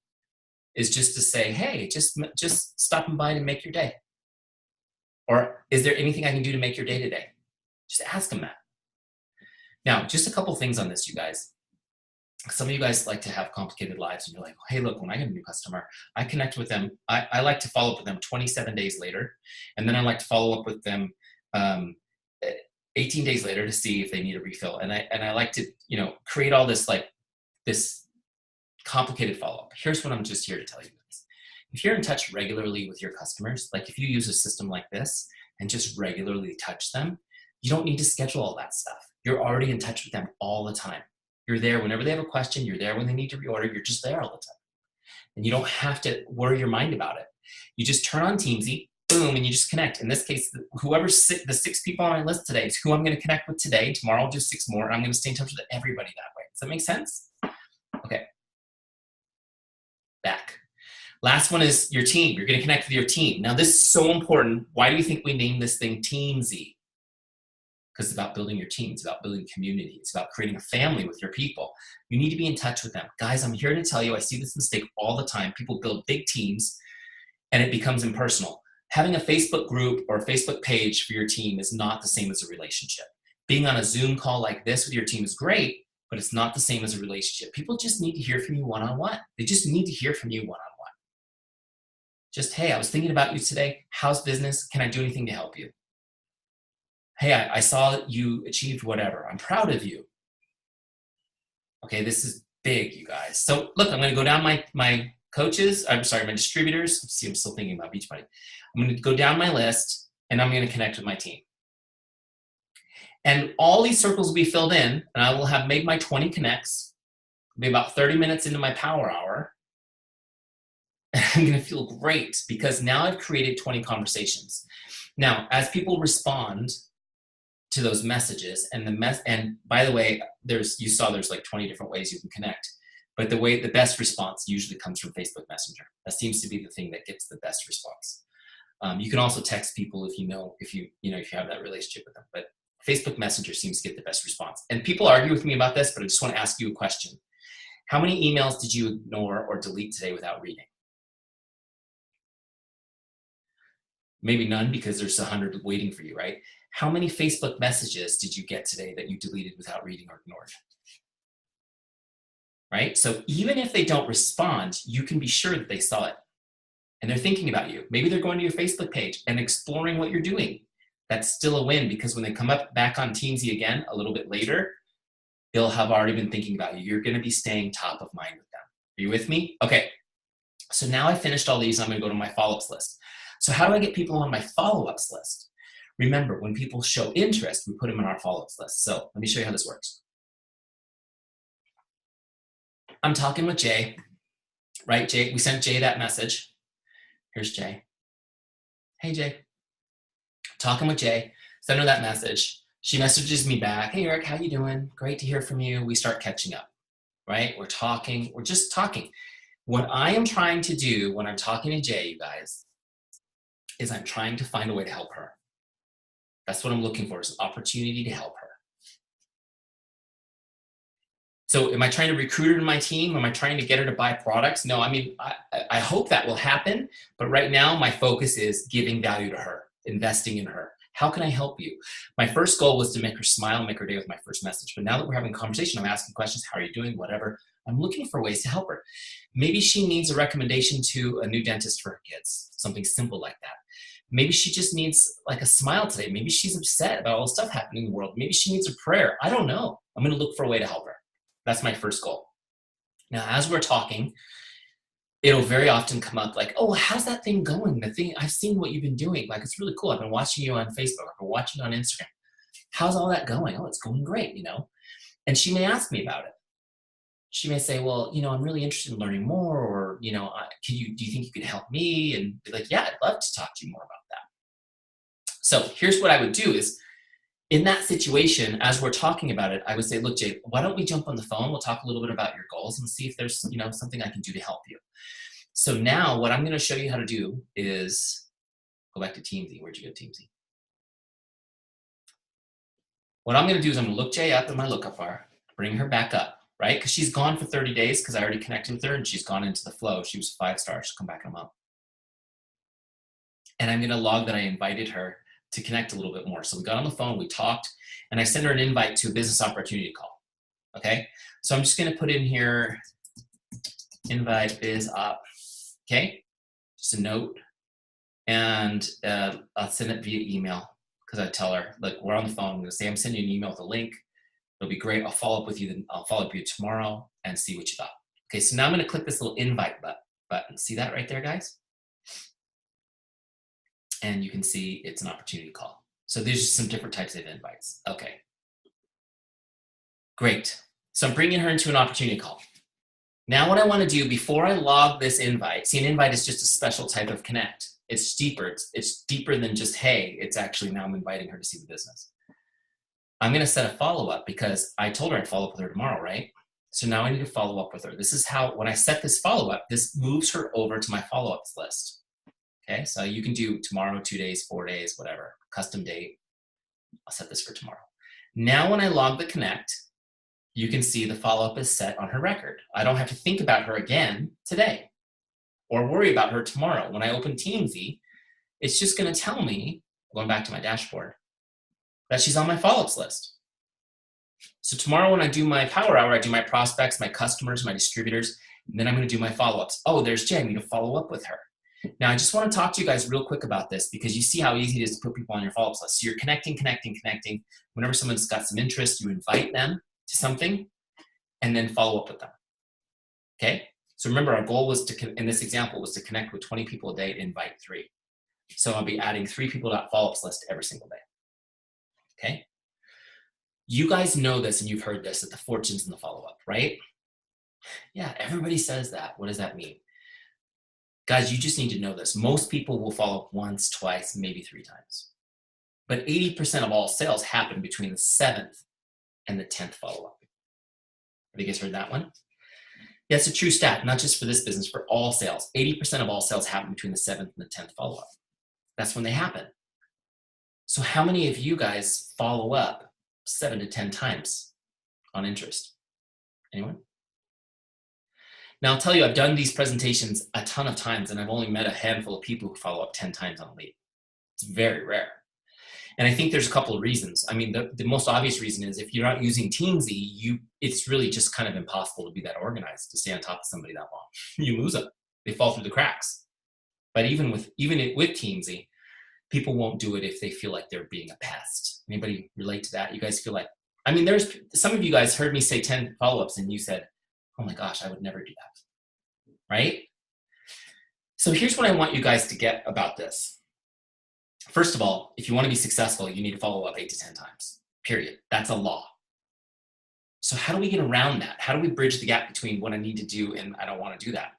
is just to say, hey, just stopping by to make your day. Or is there anything I can do to make your day today? Just ask them that. Now, just a couple things on this, you guys. Some of you guys like to have complicated lives and you're like, hey, look, when I get a new customer, I connect with them. I like to follow up with them 27 days later. And then I like to follow up with them 18 days later to see if they need a refill. And I like to, you know, create all this this complicated follow-up. Here's what I'm just here to tell you guys. If you're in touch regularly with your customers, like if you use a system like this and just regularly touch them, you don't need to schedule all that stuff. You're already in touch with them all the time. You're there whenever they have a question. You're there when they need to reorder. You're just there all the time. And you don't have to worry your mind about it. You just turn on Teamzy, boom, and you just connect. In this case, whoever's the 6 people on my list today is who I'm going to connect with today. Tomorrow I'll do 6 more, and I'm going to stay in touch with everybody that way. Does that make sense? Okay. Back. Last one is your team. You're going to connect with your team. Now, this is so important. Why do you think we named this thing Teamzy? Because it's about building your team. It's about building community. It's about creating a family with your people. You need to be in touch with them. Guys, I'm here to tell you, I see this mistake all the time. People build big teams and it becomes impersonal. Having a Facebook group or a Facebook page for your team is not the same as a relationship. Being on a Zoom call like this with your team is great, but it's not the same as a relationship. People just need to hear from you one-on-one. They just need to hear from you one-on-one. Just, hey, I was thinking about you today. How's business? Can I do anything to help you? Hey, I saw you achieved whatever. I'm proud of you. Okay, this is big, you guys. So look, I'm gonna go down my coaches, I'm sorry, my distributors. See, I'm still thinking about Beachbody. I'm gonna go down my list and I'm gonna connect with my team. And all these circles will be filled in, and I will have made my 20 connects, be about 30 minutes into my power hour. I'm gonna feel great because now I've created 20 conversations. Now, as people respond to those messages, and by the way, you saw there's like 20 different ways you can connect, but the best response usually comes from Facebook Messenger. That seems to be the thing that gets the best response. You can also text people if you have that relationship with them, but Facebook Messenger seems to get the best response. And people argue with me about this, but I just want to ask you a question. How many emails did you ignore or delete today without reading? Maybe none, because there's 100 waiting for you, right? How many Facebook messages did you get today that you deleted without reading or ignored? Right? So even if they don't respond, you can be sure that they saw it and they're thinking about you. Maybe they're going to your Facebook page and exploring what you're doing. That's still a win, because when they come up back on Teamzy again a little bit later, they'll have already been thinking about you. You're going to be staying top of mind with them. Are you with me? Okay. So now I finished all these. I'm going to go to my follow-ups list. So how do I get people on my follow-ups list? Remember, when people show interest, we put them in our follow-ups list. So let me show you how this works. I'm talking with Jay, right? Jay, we sent Jay that message. Here's Jay. Hey, Jay. Talking with Jay, send her that message. She messages me back. Hey, Eric, how you doing? Great to hear from you. We start catching up, right? We're talking. We're just talking. What I am trying to do when I'm talking to Jay, you guys, is I'm trying to find a way to help her. That's what I'm looking for, is an opportunity to help her. So am I trying to recruit her to my team? Am I trying to get her to buy products? No, I mean, I hope that will happen. But right now, my focus is giving value to her, investing in her. How can I help you? My first goal was to make her smile, make her day with my first message. But now that we're having a conversation, I'm asking questions. How are you doing? Whatever. I'm looking for ways to help her. Maybe she needs a recommendation to a new dentist for her kids, something simple like that. Maybe she just needs like a smile today. Maybe she's upset about all the stuff happening in the world. Maybe she needs a prayer. I don't know. I'm going to look for a way to help her. That's my first goal. Now, as we're talking, it'll very often come up like, oh, how's that thing going? The thing, I've seen what you've been doing. Like, it's really cool. I've been watching you on Facebook. I've been watching you on Instagram. How's all that going? Oh, it's going great, And she may ask me about it. She may say, well, I'm really interested in learning more, or, do you think you could help me? And be like, yeah, I'd love to talk to you more about that. So here's what I would do is, in that situation, as we're talking about it, I would say, look, Jay, why don't we jump on the phone? We'll talk a little bit about your goals and see if there's, something I can do to help you. So now what I'm going to show you how to do is go back to Teamzy. Where'd you go, Teamzy? What I'm going to do is I'm going to look Jay up in my lookup bar, bring her back up, right? Because she's gone for 30 days because I already connected with her and she's gone into the flow. She was 5 stars. She'll come back in a month. And I'm going to log that I invited her to connect a little bit more. So we got on the phone, we talked, and I sent her an invite to a business opportunity call. Okay, so I'm just going to put in here invite biz op. Okay, just a note, and I'll send it via email because I tell her, look, we're on the phone. I'm going to say I'm sending you an email with a link. It'll be great. I'll follow up with you. Then I'll follow up with you tomorrow and see what you thought. Okay, so now I'm going to click this little invite button. See that right there, guys? And you can see it's an opportunity call. So there's just some different types of invites. Okay, great. So I'm bringing her into an opportunity call. Now what I want to do before I log this invite, see, an invite is just a special type of connect. It's deeper. It's deeper than just, hey, it's actually now I'm inviting her to see the business. I'm going to set a follow-up because I told her I'd follow up with her tomorrow, right? So now I need to follow up with her. This is how, when I set this follow-up, this moves her over to my follow-ups list. Okay, so you can do tomorrow, 2 days, 4 days, whatever, custom date. I'll set this for tomorrow. Now when I log the connect, you can see the follow-up is set on her record. I don't have to think about her again today or worry about her tomorrow. When I open Teamzy, it's just going to tell me, going back to my dashboard, that she's on my follow-ups list. So tomorrow when I do my power hour, I do my prospects, my customers, my distributors, and then I'm going to do my follow-ups. Oh, there's Jen. I need to follow up with her. Now, I just want to talk to you guys real quick about this because you see how easy it is to put people on your follow-up list. So you're connecting. Whenever someone's got some interest, you invite them to something. and then follow up with them. Okay? So remember, our goal was to, in this example, was to connect with 20 people a day and invite 3. So I'll be adding 3 people to that follow-ups list every single day. Okay? You guys know this and you've heard this, that the fortune's in the follow-up, right? Yeah, everybody says that. What does that mean? Guys, you just need to know this. Most people will follow up once, twice, maybe 3 times. But 80% of all sales happen between the 7th and the 10th follow-up. Have you guys heard that one? Yeah, it's a true stat, not just for this business, for all sales. 80% of all sales happen between the 7th and the 10th follow-up. That's when they happen. So how many of you guys follow up 7 to 10 times on interest? Anyone? Now, I'll tell you, I've done these presentations a ton of times, and I've only met a handful of people who follow up 10 times on a lead. It's very rare. And I think there's a couple of reasons. I mean, the most obvious reason is if you're not using Teamzy, it's really just kind of impossible to be that organized, to stay on top of somebody that long. You lose them. They fall through the cracks. But even with Teamzy, people won't do it if they feel like they're being a pest. Anybody relate to that? You guys feel like, I mean, there's some of you guys heard me say 10 follow-ups and you said, oh my gosh, I would never do that, right? So here's what I want you guys to get about this. First of all, if you want to be successful, you need to follow up 8 to 10 times, period. That's a law. So how do we get around that? How do we bridge the gap between what I need to do and I don't want to do that?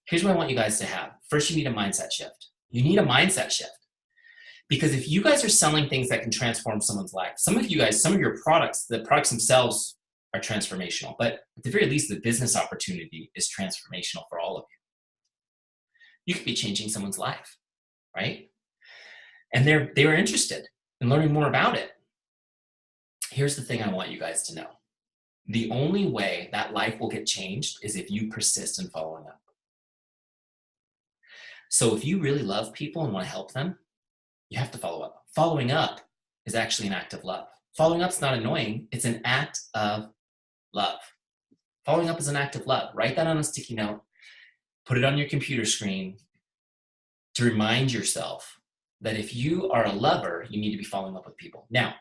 Here's what I want you guys to have. First, you need a mindset shift. You need a mindset shift. Because if you guys are selling things that can transform someone's life, some of you guys, some of your products, the products themselves are transformational, but at the very least, the business opportunity is transformational for all of you. You could be changing someone's life, right? And they were interested in learning more about it. Here's the thing I want you guys to know. The only way that life will get changed is if you persist in following up. So if you really love people and want to help them, you have to follow up. Following up is actually an act of love. Following up is not annoying. It's an act of love. Following up is an act of love. Write that on a sticky note. Put it on your computer screen to remind yourself that if you are a lover, you need to be following up with people. Now,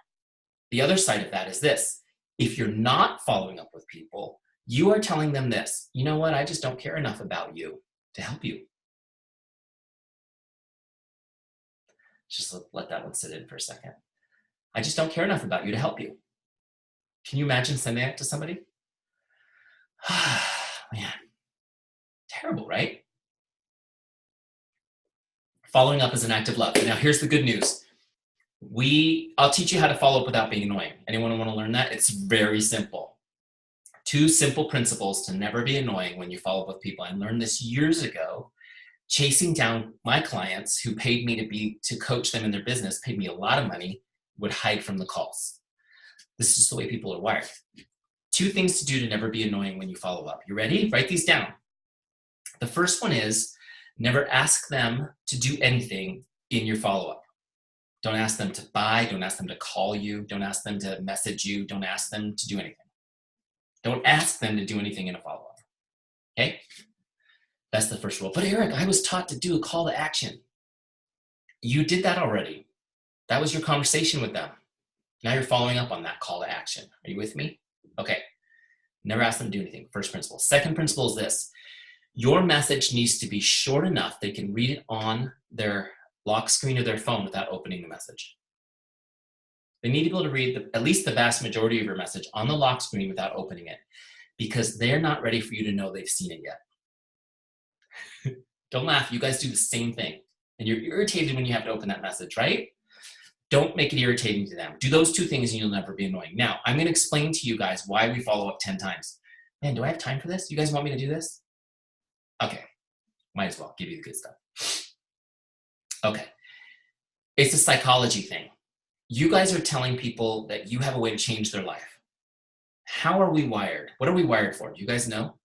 the other side of that is this. If you're not following up with people, you are telling them this. You know what? I just don't care enough about you to help you. Just let that one sit in for a second. I just don't care enough about you to help you. Can you imagine sending that to somebody? Man, terrible, right? Following up is an act of love. Now, here's the good news. I'll teach you how to follow up without being annoying. Anyone want to learn that? It's very simple. 2 simple principles to never be annoying when you follow up with people. I learned this years ago, chasing down my clients who paid me to coach them in their business, paid me a lot of money, would hide from the calls. This is just the way people are wired. 2 things to do to never be annoying when you follow up. You ready? Write these down. The first one is never ask them to do anything in your follow-up. Don't ask them to buy. Don't ask them to call you. Don't ask them to message you. Don't ask them to do anything. Don't ask them to do anything in a follow-up. Okay? That's the first rule. But Eric, I was taught to do a call to action. You did that already. That was your conversation with them. Now you're following up on that call to action. Are you with me? Okay. Never ask them to do anything. First principle. Second principle is this. Your message needs to be short enough they can read it on their lock screen of their phone without opening the message. They need to be able to read at least the vast majority of your message on the lock screen without opening it, because they're not ready for you to know they've seen it yet. Don't laugh. You guys do the same thing. And you're irritated when you have to open that message, right? Don't make it irritating to them. Do those 2 things and you'll never be annoying. Now, I'm going to explain to you guys why we follow up 10 times. Man, do I have time for this? You guys want me to do this? Okay. Might as well give you the good stuff. Okay. It's a psychology thing. You guys are telling people that you have a way to change their life. How are we wired? What are we wired for? Do you guys know?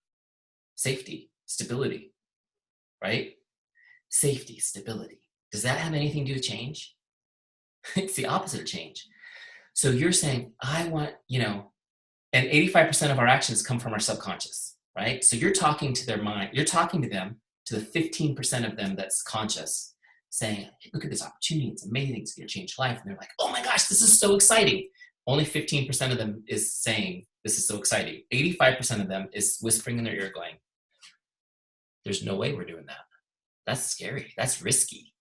Safety, stability, right? Safety, stability. Does that have anything to do with change? It's the opposite of change. So you're saying, I want, and 85% of our actions come from our subconscious, right? So you're talking to their mind, you're talking to them, to the 15% of them that's conscious, saying, hey, look at this opportunity, it's amazing, it's gonna change life. And they're like, oh my gosh, this is so exciting. Only 15% of them is saying, this is so exciting. 85% of them is whispering in their ear going, there's no way we're doing that. That's scary. That's risky.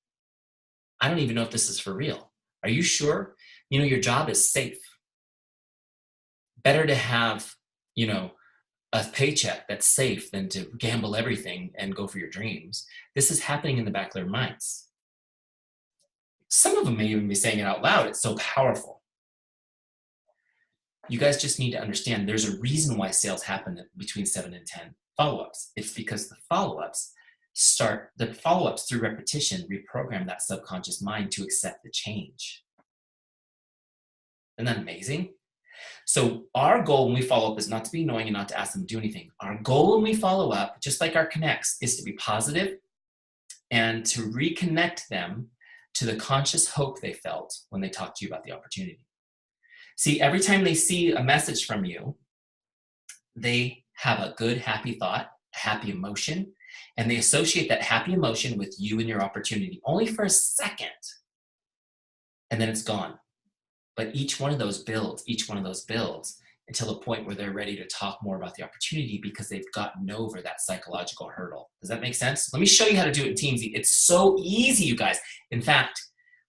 I don't even know if this is for real. Are you sure? You know, your job is safe. Better to have, you know, a paycheck that's safe than to gamble everything and go for your dreams. This is happening in the back of their minds. Some of them may even be saying it out loud. It's so powerful. You guys just need to understand there's a reason why sales happen between 7 and 10 follow-ups. It's because the follow-ups through repetition reprogram that subconscious mind to accept the change. Isn't that amazing? So our goal when we follow up is not to be annoying and not to ask them to do anything. Our goal when we follow up, just like our connects, is to be positive and to reconnect them to the conscious hope they felt when they talked to you about the opportunity. See, every time they see a message from you, they have a good, happy thought, a happy emotion, and they associate that happy emotion with you and your opportunity only for a second, and then it's gone. But each one of those builds until the point where they're ready to talk more about the opportunity because they've gotten over that psychological hurdle. Does that make sense? Let me show you how to do it in Teamzy. It's so easy, you guys. In fact,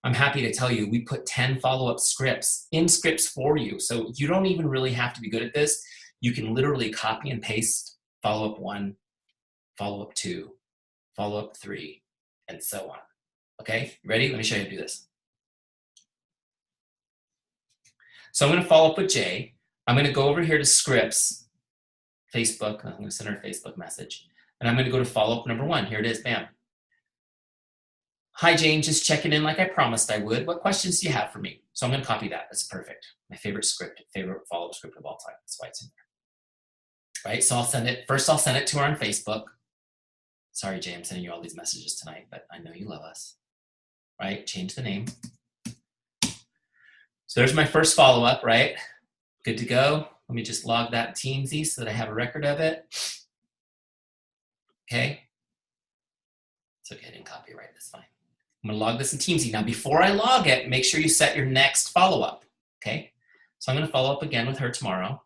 I'm happy to tell you, we put 10 follow-up scripts for you. So you don't even really have to be good at this. You can literally copy and paste follow-up 1, follow-up 2, follow-up 3, and so on. Okay, ready? Let me show you how to do this. So I'm going to follow up with Jay. I'm going to go over here to scripts, Facebook. I'm going to send her a Facebook message. And I'm going to go to follow-up number 1. Here it is, bam. Hi, Jane, just checking in like I promised I would. What questions do you have for me? So I'm going to copy that. That's perfect. My favorite follow-up script of all time. That's why it's in there. Right, so I'll send it. First, I'll send it to her on Facebook. Sorry, Jay, I'm sending you all these messages tonight, but I know you love us. Right, change the name. So there's my first follow-up, right? Good to go. Let me just log that in Teamzy so that I have a record of it. Okay. It's okay, I didn't copyright, that's fine. I'm gonna log this in Teamzy. Now, before I log it, make sure you set your next follow-up, okay? So I'm gonna follow up again with her tomorrow.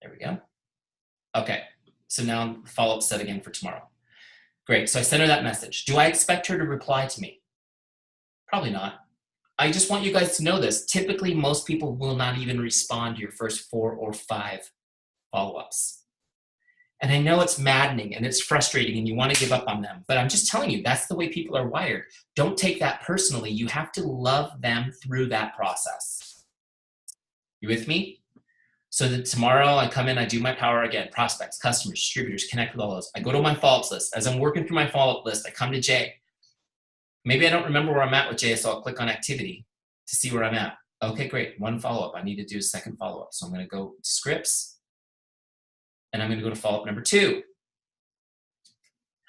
There we go. Okay, so now follow-up set again for tomorrow. Great, so I sent her that message. Do I expect her to reply to me? Probably not. I just want you guys to know this. Typically, most people will not even respond to your first 4 or 5 follow-ups. And I know it's maddening and it's frustrating and you want to give up on them, but I'm just telling you, that's the way people are wired. Don't take that personally. You have to love them through that process. You with me? So that tomorrow I come in, I do my power again, prospects, customers, distributors, connect with all those. I go to my follow-up list. As I'm working through my follow-up list, I come to Jay. Maybe I don't remember where I'm at with Jay, so I'll click on activity to see where I'm at. Okay, great, 1 follow-up. I need to do a second follow-up. So I'm gonna go to scripts, and I'm gonna go to follow-up number 2.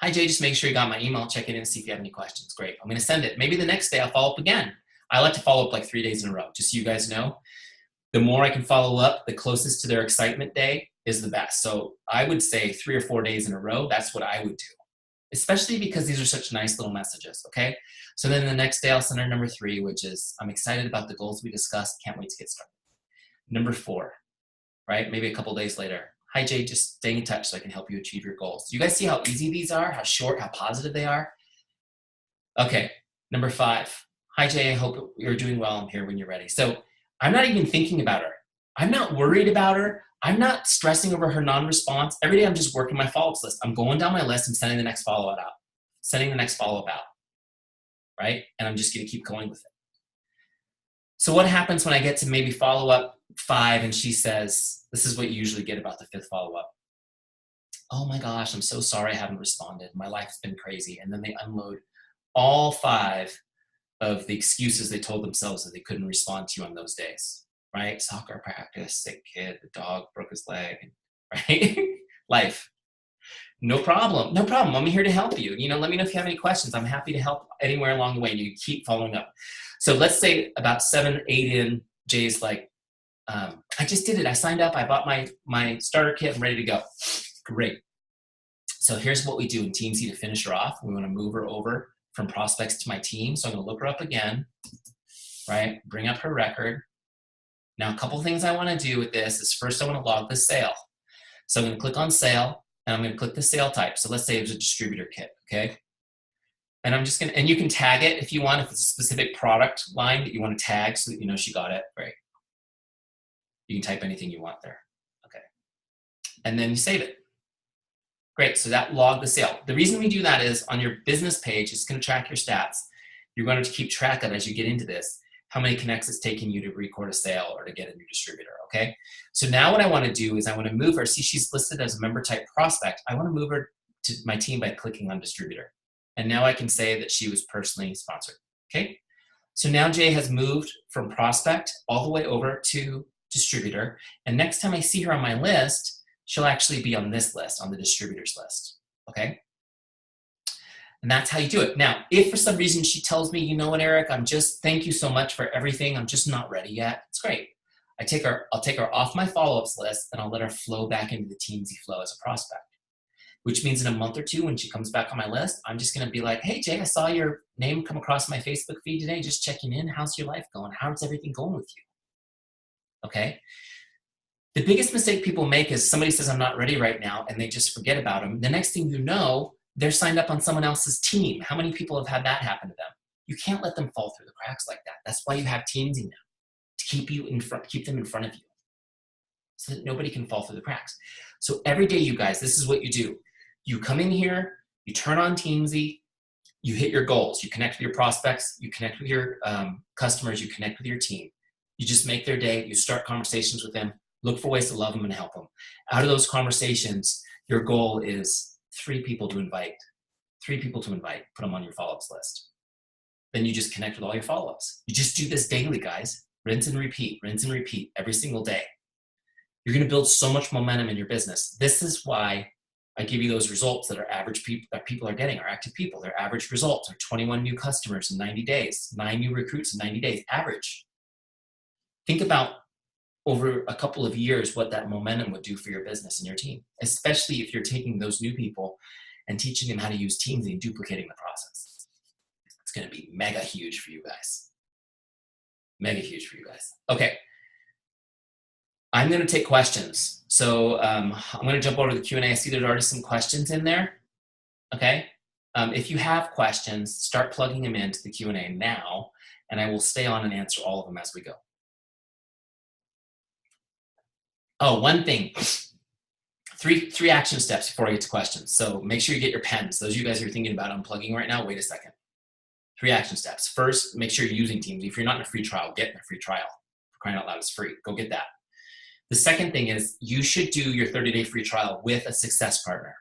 Hi, Jay, just make sure you got my email. Check in and see if you have any questions. Great, I'm gonna send it. Maybe the next day I'll follow up again. I like to follow up like 3 days in a row, just so you guys know. The more I can follow up, the closest to their excitement day is the best. So I would say 3 or 4 days in a row, that's what I would do. Especially because these are such nice little messages, okay? So then the next day I'll send her number 3, which is, I'm excited about the goals we discussed, can't wait to get started. Number 4, right? Maybe a couple days later. Hi, Jay, just staying in touch so I can help you achieve your goals. Do you guys see how easy these are? How short, how positive they are? Okay, number 5. Hi, Jay, I hope you're doing well. I'm here when you're ready. So I'm not even thinking about her. I'm not worried about her. I'm not stressing over her non-response. Every day I'm just working my follow-ups list. I'm going down my list and sending the next follow-up out. Sending the next follow-up out, right? And I'm just gonna keep going with it. So what happens when I get to maybe follow-up 5 and she says, this is what you usually get about the 5th follow-up. Oh my gosh, I'm so sorry I haven't responded. My life's been crazy. And then they unload all 5 of the excuses they told themselves that they couldn't respond to you on those days. Right? Soccer practice, sick kid, the dog broke his leg, right? Life. No problem. No problem. I'm here to help you. You know, let me know if you have any questions. I'm happy to help anywhere along the way. And you keep following up. So let's say about 7, 8 in, Jay's like, I just did it. I signed up. I bought my starter kit. I'm ready to go. Great. So here's what we do in Teamzy to finish her off. We want to move her over from prospects to my team. So I'm going to look her up again, right? Bring up her record. Now, a couple things I want to do with this is first I want to log the sale. So I'm going to click on sale and I'm going to click the sale type. So let's say it's a distributor kit, okay? And I'm just going to, and you can tag it if you want, if it's a specific product line that you want to tag so that you know she got it, right? You can type anything you want there, okay? And then you save it. Great, so that logged the sale. The reason we do that is on your business page, it's going to track your stats. You're going to keep track of, as you get into this, how many connects it's taking you to record a sale or to get a new distributor, okay? So now what I want to do is I want to move her. See, she's listed as a member type prospect. I want to move her to my team by clicking on distributor. And now I can say that she was personally sponsored, okay? So now Jay has moved from prospect all the way over to distributor. And next time I see her on my list, she'll actually be on this list, on the distributors list, okay? And that's how you do it. Now, if for some reason she tells me, you know what, Eric, thank you so much for everything. I'm just not ready yet. It's great. I'll take her off my follow-ups list and I'll let her flow back into the Teamzy flow as a prospect, which means in a month or two, when she comes back on my list, I'm just going to be like, hey, Jay, I saw your name come across my Facebook feed today. Just checking in. How's your life going? How's everything going with you? Okay. The biggest mistake people make is somebody says, I'm not ready right now, and they just forget about them. The next thing you know, they're signed up on someone else's team. How many people have had that happen to them? You can't let them fall through the cracks like that. That's why you have Teamzy now, to keep them in front of you, so that nobody can fall through the cracks. So every day, you guys, this is what you do. You come in here, you turn on Teamzy, you hit your goals. You connect with your prospects, you connect with your customers, you connect with your team. You just make their day, you start conversations with them, look for ways to love them and help them. Out of those conversations, your goal is 3 people to invite, put them on your follow-ups list. Then you just connect with all your follow-ups. You just do this daily, guys. Rinse and repeat every single day. You're gonna build so much momentum in your business. This is why I give you those results that people are getting, are active people. Their average results are 21 new customers in 90 days, 9 new recruits in 90 days, average. Think about over a couple of years what that momentum would do for your business and your team, especially if you're taking those new people and teaching them how to use Teamzy and duplicating the process. It's going to be mega huge for you guys. Mega huge for you guys. Okay. I'm going to take questions. So I'm going to jump over to the Q&A. I see there's already some questions in there. Okay. If you have questions, start plugging them into the Q&A now, and I will stay on and answer all of them as we go. Oh, one thing, three action steps before I get to questions. So make sure you get your pens. Those of you guys who are thinking about unplugging right now, wait a second. 3 action steps. First, make sure you're using Teamzy. If you're not in a free trial, get in a free trial. For crying out loud, it's free. Go get that. The second thing is you should do your 30-day free trial with a success partner.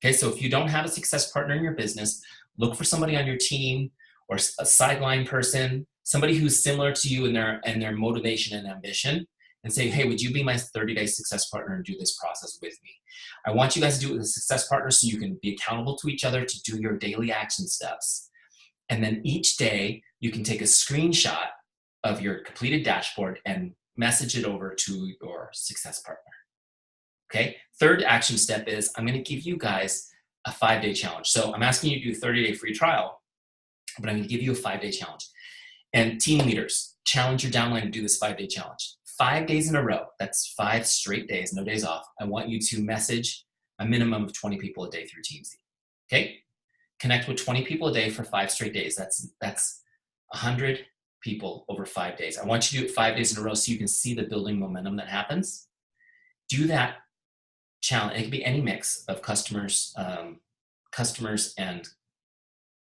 Okay, so if you don't have a success partner in your business, look for somebody on your team or a sideline person, somebody who's similar to you in their motivation and ambition, and say, hey, would you be my 30-day success partner and do this process with me? I want you guys to do it with a success partner so you can be accountable to each other to do your daily action steps. And then each day you can take a screenshot of your completed dashboard and message it over to your success partner. Okay, third action step is I'm going to give you guys a 5-day challenge. So I'm asking you to do a 30-day free trial, but I'm going to give you a 5-day challenge. And team leaders, challenge your downline to do this 5-day challenge. 5 days in a row, that's 5 straight days, no days off. I want you to message a minimum of 20 people a day through Teamzy. Okay, connect with 20 people a day for 5 straight days. That's 100 people over 5 days. I want you to do it 5 days in a row so you can see the building momentum that happens. Do that challenge. It can be any mix of customers and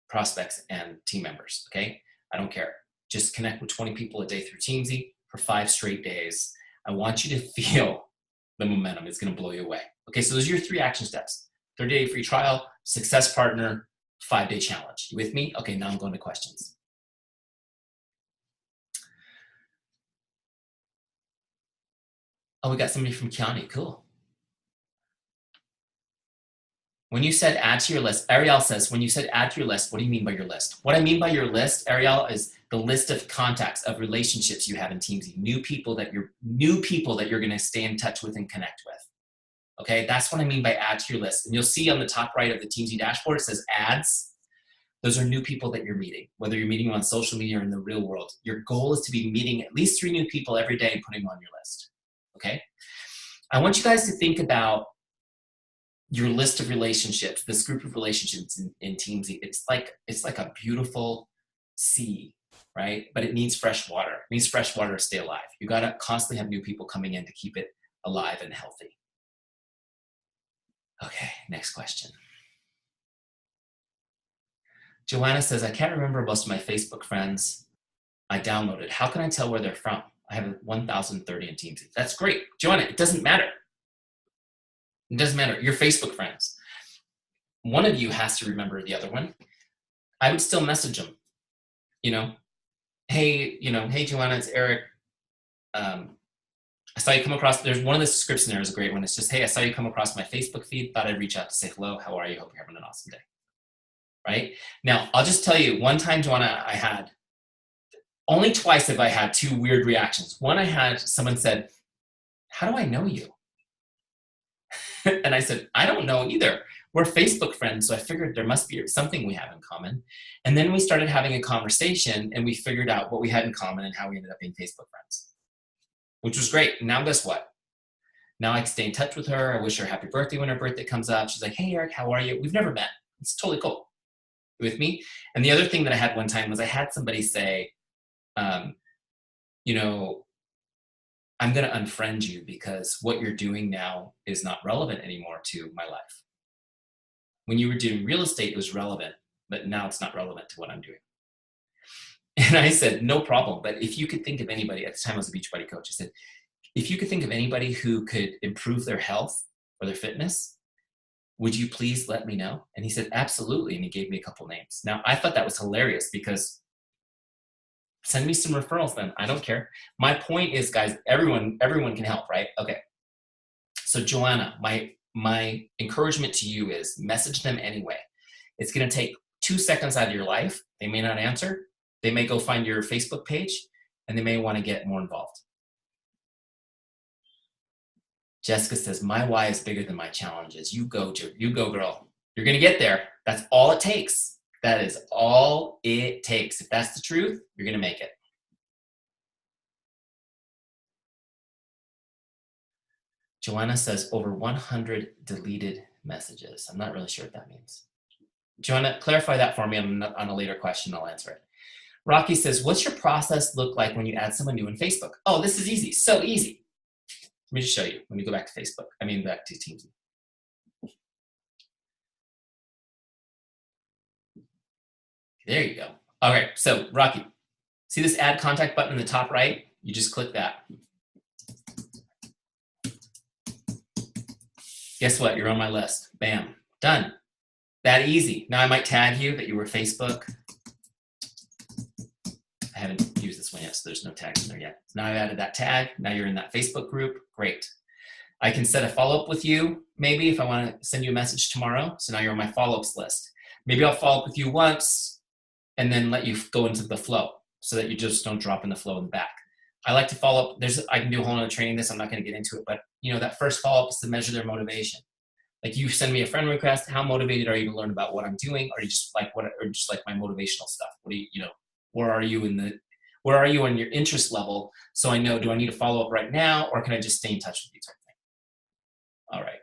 prospects and team members. Okay, I don't care. Just connect with 20 people a day through Teamzy for 5 straight days. I want you to feel the momentum. It's going to blow you away. Okay, so those are your 3 action steps: 30-day free trial, success partner, 5-day challenge. You with me? Okay, now I'm going to questions. Oh, we got somebody from County. Cool. When you said add to your list, Ariel says, when you said add to your list, what do you mean by your list? What I mean by your list, Ariel, is the list of contacts, of relationships you have in Teamzy, new people that you're going to stay in touch with and connect with. Okay, that's what I mean by add to your list. And you'll see on the top right of the Teamzy dashboard, it says ads. Those are new people that you're meeting, whether you're meeting them on social media or in the real world. Your goal is to be meeting at least 3 new people every day and putting them on your list, okay? I want you guys to think about your list of relationships, this group of relationships in Teamzy. It's like a beautiful sea, right? But it needs fresh water. It needs fresh water to stay alive. You gotta constantly have new people coming in to keep it alive and healthy. Okay, next question. Joanna says, I can't remember most of my Facebook friends I downloaded. How can I tell where they're from? I have 1,030 in Teamzy. That's great. Joanna, it doesn't matter. It doesn't matter. You're Facebook friends. One of you has to remember the other one. I would still message them. Hey, hey, Joanna, it's Eric. I saw you come across, there's one of the scripts in there is a great one. It's just, hey, I saw you come across my Facebook feed. Thought I'd reach out to say hello. How are you? Hope you're having an awesome day. Right? Now, I'll just tell you, one time, Joanna, I had, only twice have I had 2 weird reactions. One, I had someone said, how do I know you? And I said, I don't know either. We're Facebook friends, so I figured there must be something we have in common. And then we started having a conversation, and we figured out what we had in common and how we ended up being Facebook friends, which was great. Now guess what? Now I can stay in touch with her. I wish her a happy birthday when her birthday comes up. She's like, hey, Eric, how are you? We've never met. It's totally cool. You with me? And the other thing that I had one time was I had somebody say, I'm going to unfriend you because what you're doing now is not relevant anymore to my life. When you were doing real estate, it was relevant, but now it's not relevant to what I'm doing. And I said, no problem. But if you could think of anybody, at the time I was a Beachbody coach, I said, if you could think of anybody who could improve their health or their fitness, would you please let me know? And he said, absolutely. And he gave me a couple names. Now, I thought that was hilarious because send me some referrals then. I don't care. My point is, guys, everyone can help, right? Okay. So Joanna, my encouragement to you is message them anyway. It's going to take 2 seconds out of your life. They may not answer. They may go find your Facebook page and they may want to get more involved. Jessica says, my why is bigger than my challenges. You go, girl. You're going to get there. That's all it takes. That is all it takes. If that's the truth, you're going to make it. Joanna says over 100 deleted messages. I'm not really sure what that means. Joanna, clarify that for me on a later question. I'll answer it. Rocky says, what's your process look like when you add someone new in Facebook? Oh, this is easy. So easy. Let me just show you. Let me go back to Facebook. Back to Teamzy. There you go. All right, so Rocky, see this add contact button in the top right? You just click that. Guess what? You're on my list. Bam, done. That easy. Now I might tag you that you were Facebook. I haven't used this one yet, so there's no tags in there yet. Now I've added that tag. Now you're in that Facebook group. Great. I can set a follow-up with you, maybe, if I want to send you a message tomorrow. So now you're on my follow-ups list. Maybe I'll follow up with you once and then let you go into the flow so that you just don't drop in the flow in the back. I like to follow up. I can do a whole other training this. I'm not going to get into it, but that first follow-up is to measure their motivation. Like you send me a friend request. How motivated are you to learn about what I'm doing? Or you just like my motivational stuff? What do you, where are you on your interest level? So I know, do I need to follow up right now or can I just stay in touch with you type thing? All right.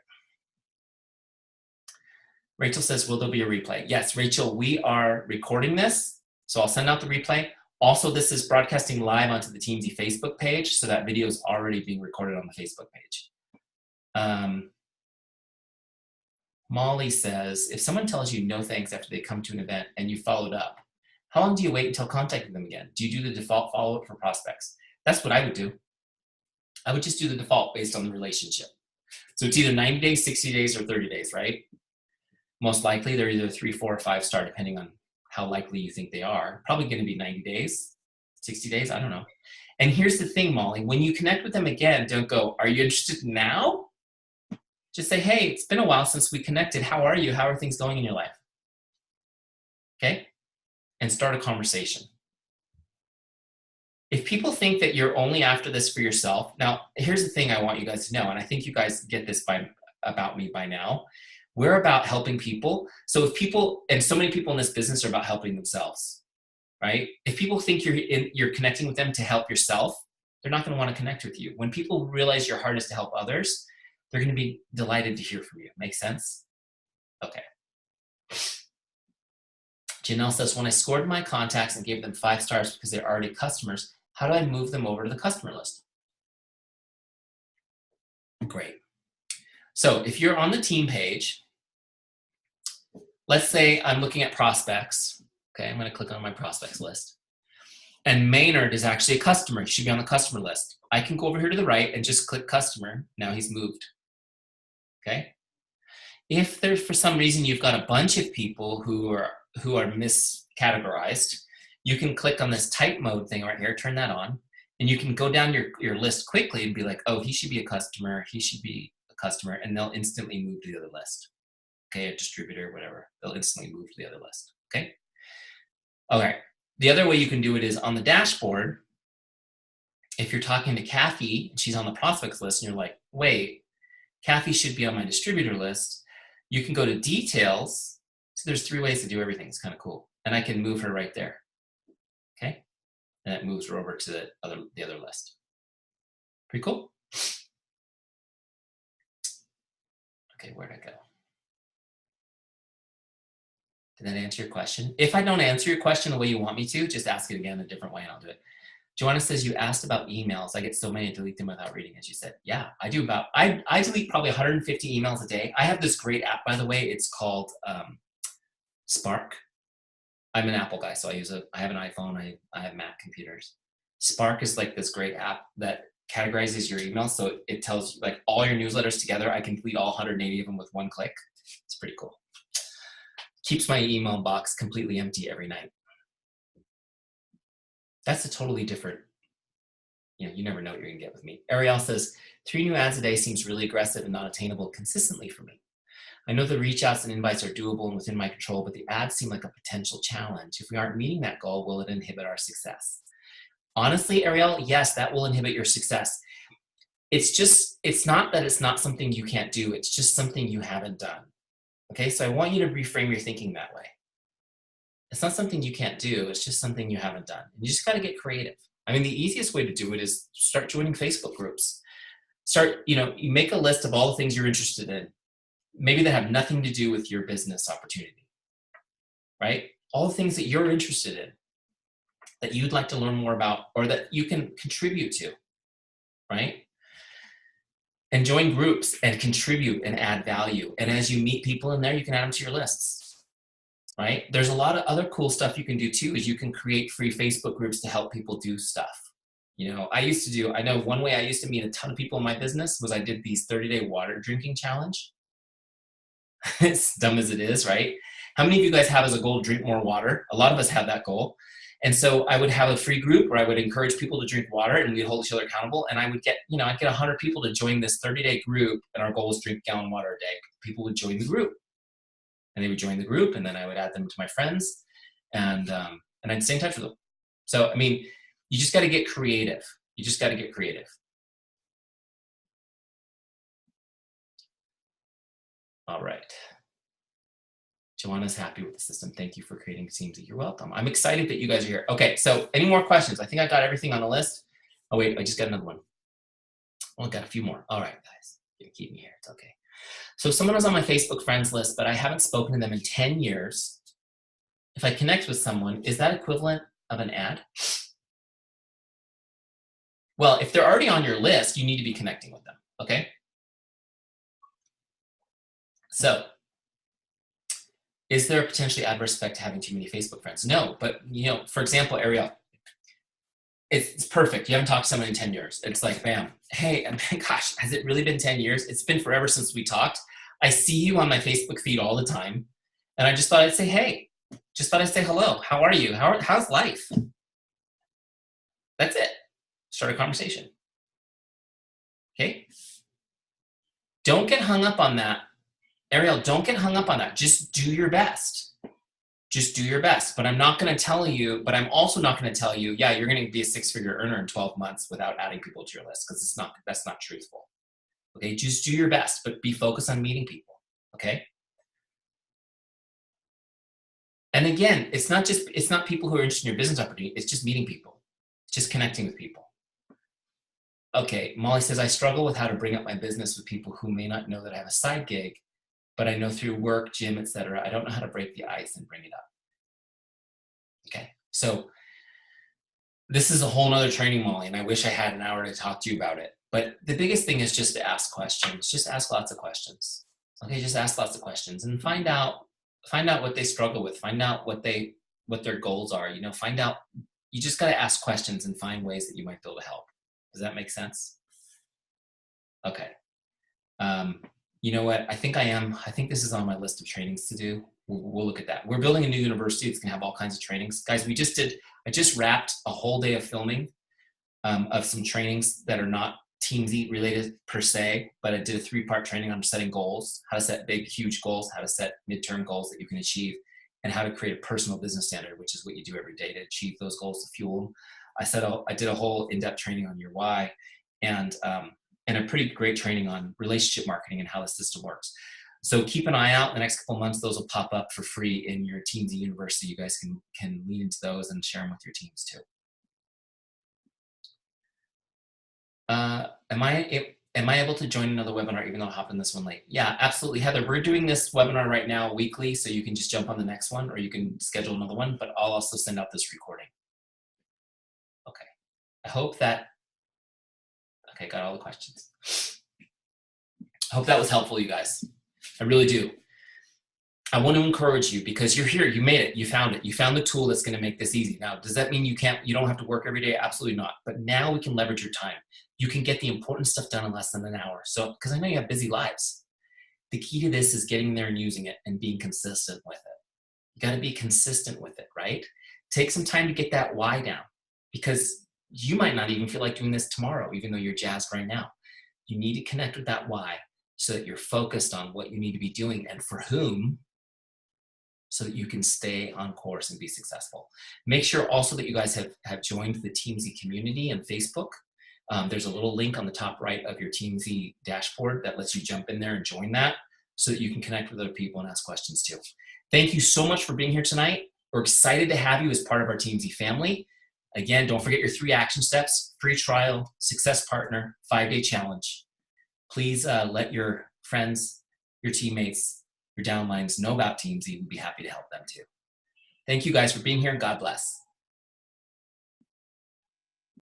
Rachel says, will there be a replay? Yes, Rachel, we are recording this. So I'll send out the replay. Also, this is broadcasting live onto the Teamzy Facebook page. So that video is already being recorded on the Facebook page. Molly says, if someone tells you no thanks after they come to an event and you followed up, how long do you wait until contacting them again? Do you do the default follow-up for prospects? That's what I would do. I would just do the default based on the relationship. So it's either 90 days, 60 days, or 30 days, right? Most likely they're either 3, 4, or 5-star, depending on how likely you think they are. Probably going to be 90 days, 60 days, I don't know. And here's the thing, Molly, when you connect with them again, don't go, are you interested now? Just say, hey, it's been a while since we connected. How are you? How are things going in your life? Okay? And start a conversation. If people think that you're only after this for yourself, now here's the thing I want you guys to know, and I think you guys get this about me by now. We're about helping people. So if people, and so many people in this business are about helping themselves, right? If people think you're connecting with them to help yourself, they're not going to want to connect with you. When people realize your heart is to help others, they're going to be delighted to hear from you. Make sense? Okay. Janelle says, when I scored my contacts and gave them 5 stars because they're already customers, how do I move them over to the customer list? Great. So if you're on the team page, let's say I'm looking at prospects. Okay, I'm going to click on my prospects list. And Maynard is actually a customer. He should be on the customer list. I can go over here to the right and just click customer. Now he's moved. Okay. If there's, for some reason, you've got a bunch of people who are miscategorized, you can click on this type mode thing right here, turn that on, and you can go down your list quickly and be like, oh, he should be a customer, he should be a customer, and they'll instantly move to the other list. Okay, a distributor, whatever. They'll instantly move to the other list. Okay. Okay. The other way you can do it is on the dashboard. If you're talking to Kathy, and she's on the prospects list, and you're like, wait, Kathy should be on my distributor list, you can go to details. So there's 3 ways to do everything. It's kind of cool. And I can move her right there. Okay. And it moves her over to the other list. Pretty cool. Okay, where'd I go? Did that answer your question? If I don't answer your question the way you want me to, just ask it again a different way and I'll do it. Joanna says, you asked about emails. I get so many, delete them without reading, as you said. Yeah, I do I delete probably 150 emails a day. I have this great app, by the way. It's called Spark. I'm an Apple guy, so I have an iPhone. I have Mac computers. Spark is like this great app that categorizes your emails. So it tells you like all your newsletters together. I can delete all 180 of them with 1 click. It's pretty cool. Keeps my email box completely empty every night. That's a totally different, you never know what you're gonna get with me. Ariel says, 3 new ads a day seems really aggressive and not attainable consistently for me. I know the reach outs and invites are doable and within my control, but the ads seem like a potential challenge. If we aren't meeting that goal, will it inhibit our success? Honestly, Ariel, yes, that will inhibit your success. It's not that it's not something you can't do. It's just something you haven't done. Okay, so I want you to reframe your thinking that way. It's not something you can't do. It's just something you haven't done. You just got to get creative. I mean, the easiest way to do it is start joining Facebook groups. You make a list of all the things you're interested in. Maybe that have nothing to do with your business opportunity, right? All the things that you're interested in, that you'd like to learn more about, or that you can contribute to, right? And join groups and contribute and add value. And as you meet people in there, you can add them to your lists, right? There's a lot of other cool stuff you can do too, is you can create free Facebook groups to help people do stuff. I know one way I used to meet a ton of people in my business was I did these 30-day water drinking challenge. As dumb as it is, right? How many of you guys have as a goal, drink more water? A lot of us have that goal. And so I would have a free group where I would encourage people to drink water and we'd hold each other accountable. And I would get, I'd get 100 people to join this 30-day group. And our goal was drink a gallon of water a day. People would join the group and they would join the group. And then I would add them to my friends and I'd stay in touch with them. So, I mean, you just got to get creative. You just got to get creative. All right. Joanna's happy with the system. Thank you for creating Teamzy. You're welcome. I'm excited that you guys are here. Okay, so any more questions? I think I got everything on the list. Oh, wait, I just got another one. Oh, I got a few more. All right, guys. You can keep me here. It's okay. So someone was on my Facebook friends list, but I haven't spoken to them in 10 years. If I connect with someone, is that equivalent of an ad? Well, if they're already on your list, you need to be connecting with them, okay? So, is there a potentially adverse effect to having too many Facebook friends? No, but for example, Ariel, it's perfect. You haven't talked to someone in 10 years. It's like, bam, hey, gosh, has it really been 10 years? It's been forever since we talked. I see you on my Facebook feed all the time. And I just thought I'd say, hey, just thought I'd say hello. How are you? How's life? That's it. Start a conversation. Okay? Don't get hung up on that. Ariel, don't get hung up on that. Just do your best. Just do your best. But I'm not going to tell you, but I'm also not going to tell you, yeah, you're going to be a 6-figure earner in 12 months without adding people to your list, because that's not truthful. Okay, just do your best, but be focused on meeting people. Okay? And again, it's not people who are interested in your business opportunity. It's just meeting people. It's just connecting with people. Okay, Molly says, I struggle with how to bring up my business with people who may not know that I have a side gig, but I know through work, gym, etc. I don't know how to break the ice and bring it up. Okay, so this is a whole nother training, Molly, and I wish I had an hour to talk to you about it. But the biggest thing is just to ask questions. Just ask lots of questions. Okay, just ask lots of questions and find out what they struggle with. Find out what their goals are. You know, find out. You just got to ask questions and find ways that you might be able to help. Does that make sense? Okay. You know what? I think this is on my list of trainings to do. We'll look at that. We're building a new university. It's going to have all kinds of trainings. Guys, I just wrapped a whole day of filming of some trainings that are not Teamzy related per se, but I did a 3-part training on setting goals, how to set big, huge goals, how to set midterm goals that you can achieve, and how to create a personal business standard, which is what you do every day to achieve those goals, to fuel them. I did a whole in-depth training on your why, and a pretty great training on relationship marketing and how the system works. So keep an eye out. In the next couple of months, those will pop up for free in your Teamzy University. You guys can lean into those and share them with your teams too. Am I able to join another webinar even though I hopped in this one late? Yeah, absolutely, Heather. We're doing this webinar right now weekly, so you can just jump on the next one or you can schedule another one, but I'll also send out this recording. Okay, I hope that, okay, got all the questions. I hope that was helpful, you guys. I really do. I want to encourage you because you're here, you made it, you found it. You found the tool that's going to make this easy. Now, does that mean you don't have to work every day? Absolutely not. But now we can leverage your time. You can get the important stuff done in less than an hour. So, because I know you have busy lives. The key to this is getting there and using it and being consistent with it. You got to be consistent with it, right? Take some time to get that why down because you might not even feel like doing this tomorrow, even though you're jazzed right now. You need to connect with that why so that you're focused on what you need to be doing and for whom, so that you can stay on course and be successful. Make sure also that you guys have joined the Teamzy community on Facebook. There's a little link on the top right of your Teamzy dashboard that lets you jump in there and join that so that you can connect with other people and ask questions too. Thank you so much for being here tonight. We're excited to have you as part of our Teamzy family. Again, don't forget your 3 action steps: free trial, success partner, 5-day challenge. Please let your friends, your teammates, your downlines know about Teamzy. We'd be happy to help them too. Thank you guys for being here and God bless.